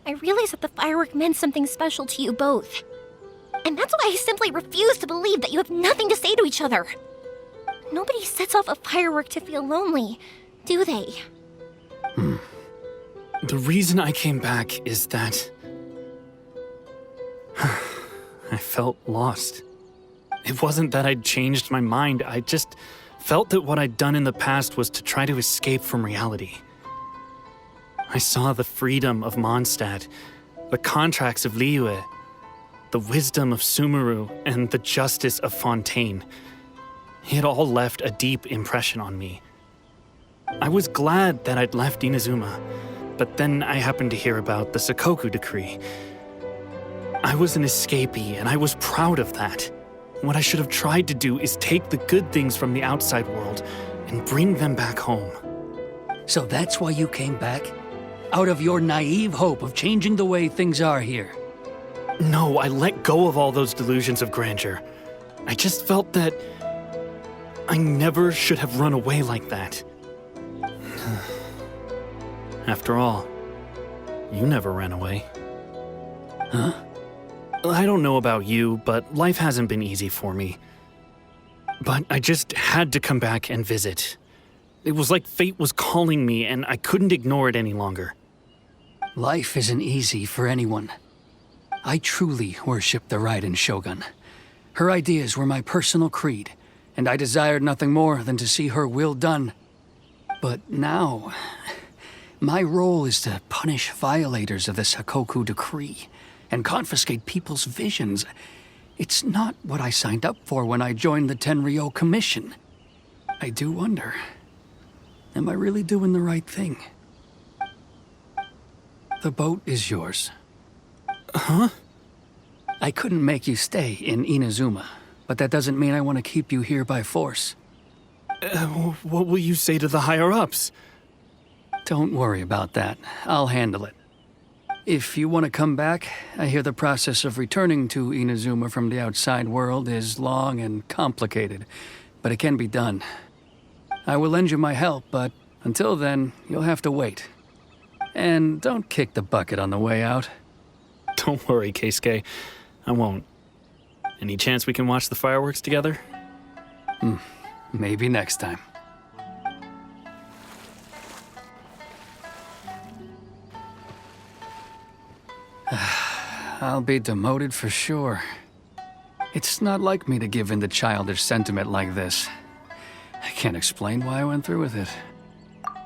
I realized that the firework meant something special to you both. And that's why I simply refuse to believe that you have nothing to say to each other. Nobody sets off a firework to feel lonely, do they? The reason I came back is that I felt lost. It wasn't that I'd changed my mind, I just felt that what I'd done in the past was to try to escape from reality. I saw the freedom of Mondstadt, the contracts of Liyue, the wisdom of Sumeru, and the justice of Fontaine. It all left a deep impression on me. I was glad that I'd left Inazuma, but then I happened to hear about the Sakoku decree. I was an escapee, and I was proud of that. What I should have tried to do is take the good things from the outside world and bring them back home. So that's why you came back? Out of your naive hope of changing the way things are here? No, I let go of all those delusions of grandeur. I just felt that I never should have run away like that. After all, you never ran away. Huh? I don't know about you, but life hasn't been easy for me. But I just had to come back and visit. It was like fate was calling me, and I couldn't ignore it any longer. Life isn't easy for anyone. I truly worship the Raiden Shogun. Her ideas were my personal creed, and I desired nothing more than to see her will done. But now, my role is to punish violators of the Sakoku decree and confiscate people's visions. It's not what I signed up for when I joined the Tenryou Commission. I do wonder, am I really doing the right thing? The boat is yours. Huh? I couldn't make you stay in Inazuma, but that doesn't mean I want to keep you here by force. What will you say to the higher-ups? Don't worry about that. I'll handle it. If you want to come back, I hear the process of returning to Inazuma from the outside world is long and complicated, but it can be done. I will lend you my help, but until then, you'll have to wait. And don't kick the bucket on the way out. Don't worry, Keisuke. I won't. Any chance we can watch the fireworks together? Maybe next time. I'll be demoted for sure. It's not like me to give in to childish sentiment like this. I can't explain why I went through with it.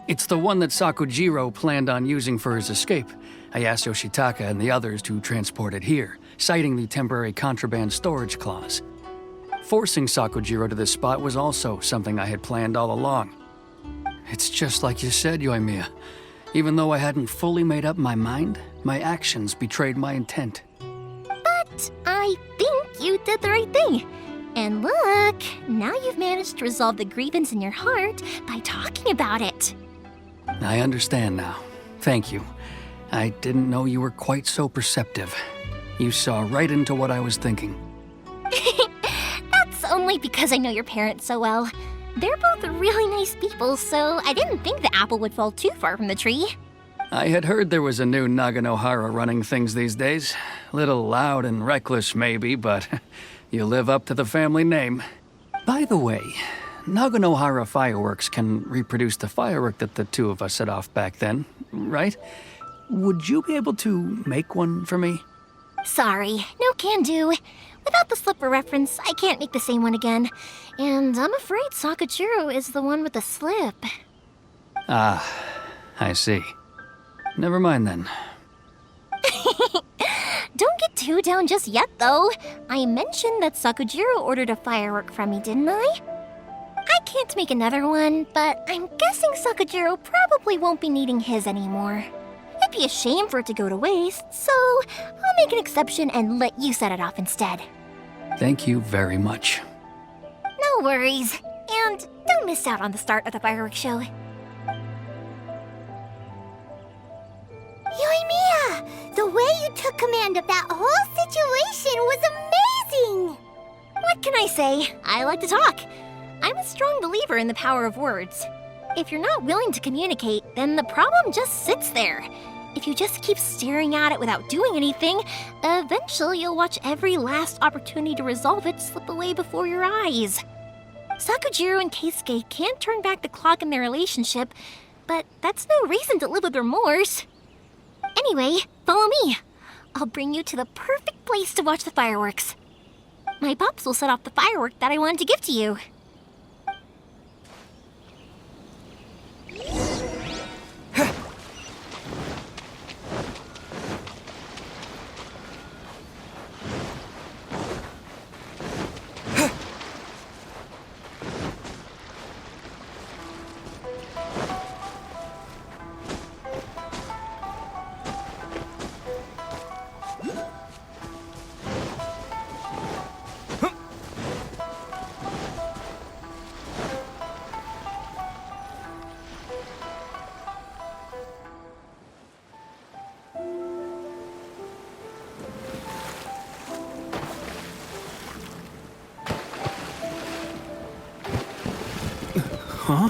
It's the one that Sakujiro planned on using for his escape. I asked Yoshitaka and the others to transport it here, citing the temporary contraband storage clause. Forcing Sakujiro to this spot was also something I had planned all along. It's just like you said, Yoimiya. Even though I hadn't fully made up my mind, my actions betrayed my intent. But I think you did the right thing. And look, now you've managed to resolve the grievance in your heart by talking about it. I understand now. Thank you. I didn't know you were quite so perceptive. You saw right into what I was thinking. That's only because I know your parents so well. They're both really nice people, so I didn't think the apple would fall too far from the tree. I had heard there was a new Naganohara running things these days. Little loud and reckless, maybe, but you live up to the family name. By the way, Naganohara fireworks can reproduce the firework that the two of us set off back then, right? Would you be able to make one for me? Sorry, no can do. Without the slipper reference, I can't make the same one again. And I'm afraid Sakujiro is the one with the slip. Ah, I see. Never mind then. Don't get too down just yet, though. I mentioned that Sakujiro ordered a firework from me, didn't I? I can't make another one, but I'm guessing Sakujiro probably won't be needing his anymore. It'd be a shame for it to go to waste, so I'll make an exception and let you set it off instead. Thank you very much. No worries. And don't miss out on the start of the fireworks show. Yoimiya! The way you took command of that whole situation was amazing! What can I say? I like to talk. I'm a strong believer in the power of words. If you're not willing to communicate, then the problem just sits there. If you just keep staring at it without doing anything, eventually you'll watch every last opportunity to resolve it slip away before your eyes. Sakujiro and Keisuke can't turn back the clock in their relationship, but that's no reason to live with remorse. Anyway, follow me. I'll bring you to the perfect place to watch the fireworks. My pops will set off the firework that I wanted to give to you. Huh?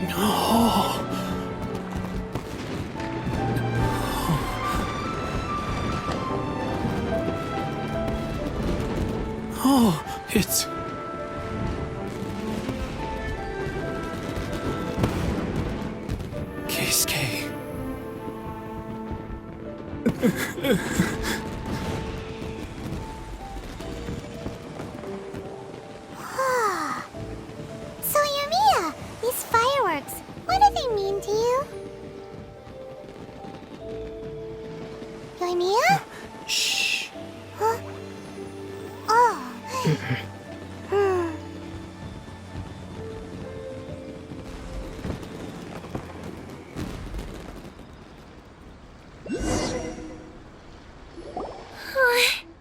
No. Oh, it's... Keisuke. So, Yoimiya, these fireworks, what do they mean to you? Yoimiya? Shh. Huh? Oh.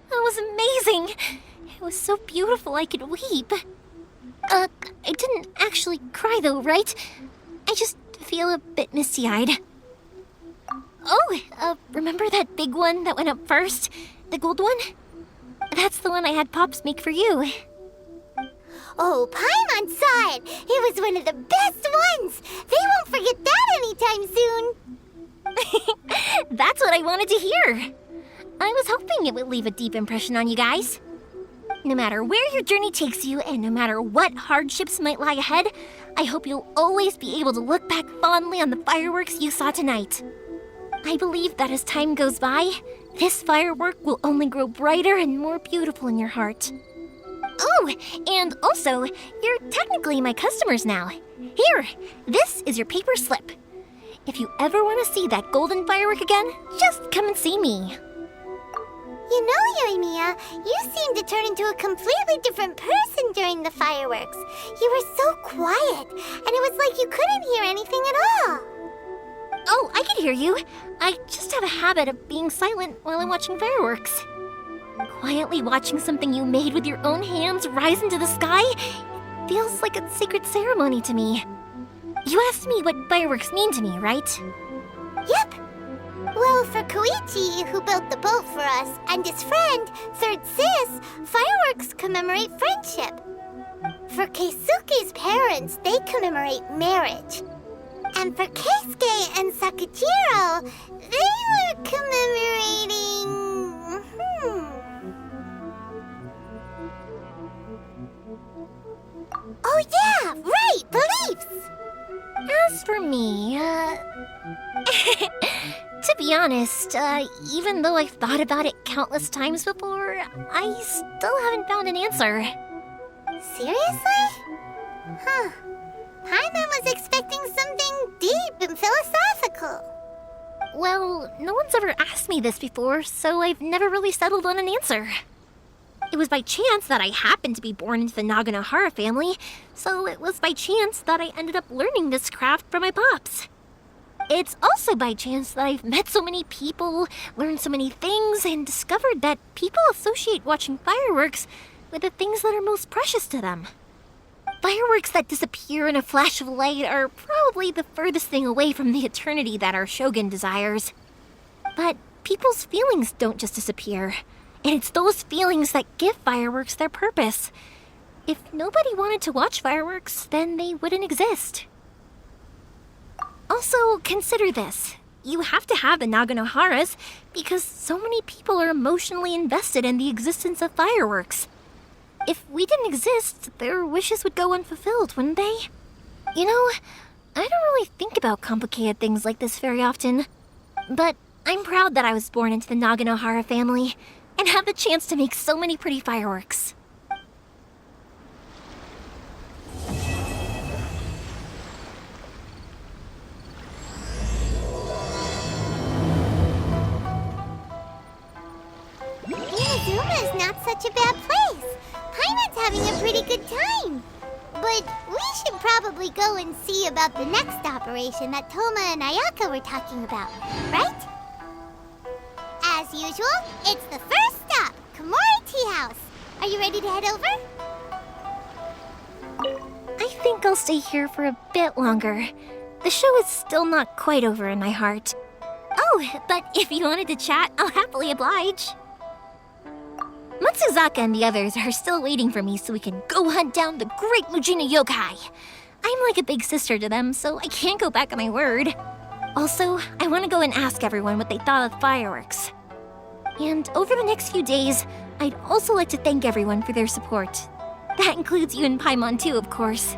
That was amazing! It was so beautiful I could weep. I didn't actually cry though, right? I just feel a bit misty-eyed. Oh, remember that big one that went up first? The gold one? That's the one I had Pops make for you. Oh, Paimon saw it! It was one of the best ones! They won't forget that anytime soon! That's what I wanted to hear. I was hoping it would leave a deep impression on you guys. No matter where your journey takes you, and no matter what hardships might lie ahead, I hope you'll always be able to look back fondly on the fireworks you saw tonight. I believe that as time goes by, this firework will only grow brighter and more beautiful in your heart. Oh, and also, you're technically my customers now. Here, this is your paper slip. If you ever want to see that golden firework again, just come and see me. You know, Yoimiya, you seemed to turn into a completely different person during the fireworks. You were so quiet, and it was like you couldn't hear anything at all. Oh, I can hear you. I just have a habit of being silent while I'm watching fireworks. Quietly watching something you made with your own hands rise into the sky feels like a sacred ceremony to me. You asked me what fireworks mean to me, right? Yep. Well, for Koichi, who built the boat for us, and his friend, Third Sis, fireworks commemorate friendship. For Keisuke's parents, they commemorate marriage. And for Keisuke and Sakujiro, they were commemorating... Oh yeah, right, beliefs! As for me, to be honest, even though I've thought about it countless times before, I still haven't found an answer. Seriously? Huh. Paimon was expecting something deep and philosophical. Well, no one's ever asked me this before, so I've never really settled on an answer. It was by chance that I happened to be born into the Naganohara family, so it was by chance that I ended up learning this craft from my pops. It's also by chance that I've met so many people, learned so many things, and discovered that people associate watching fireworks with the things that are most precious to them. Fireworks that disappear in a flash of light are probably the furthest thing away from the eternity that our shogun desires. But people's feelings don't just disappear, and it's those feelings that give fireworks their purpose. If nobody wanted to watch fireworks, then they wouldn't exist. Also, consider this. You have to have the Naganoharas because so many people are emotionally invested in the existence of fireworks. If we didn't exist, their wishes would go unfulfilled, wouldn't they? You know, I don't really think about complicated things like this very often. But I'm proud that I was born into the Naganohara family and have the chance to make so many pretty fireworks. Inazuma is not such a bad place. Paimon's having a pretty good time. But we should probably go and see about the next operation that Toma and Ayaka were talking about, right? As usual, it's the first stop, Komori Tea House. Are you ready to head over? I think I'll stay here for a bit longer. The show is still not quite over in my heart. Oh, but if you wanted to chat, I'll happily oblige. Matsuzaka and the others are still waiting for me so we can go hunt down the great Mujina yokai. I'm like a big sister to them, so I can't go back on my word. Also, I want to go and ask everyone what they thought of the fireworks. And over the next few days, I'd also like to thank everyone for their support. That includes you and Paimon too, of course.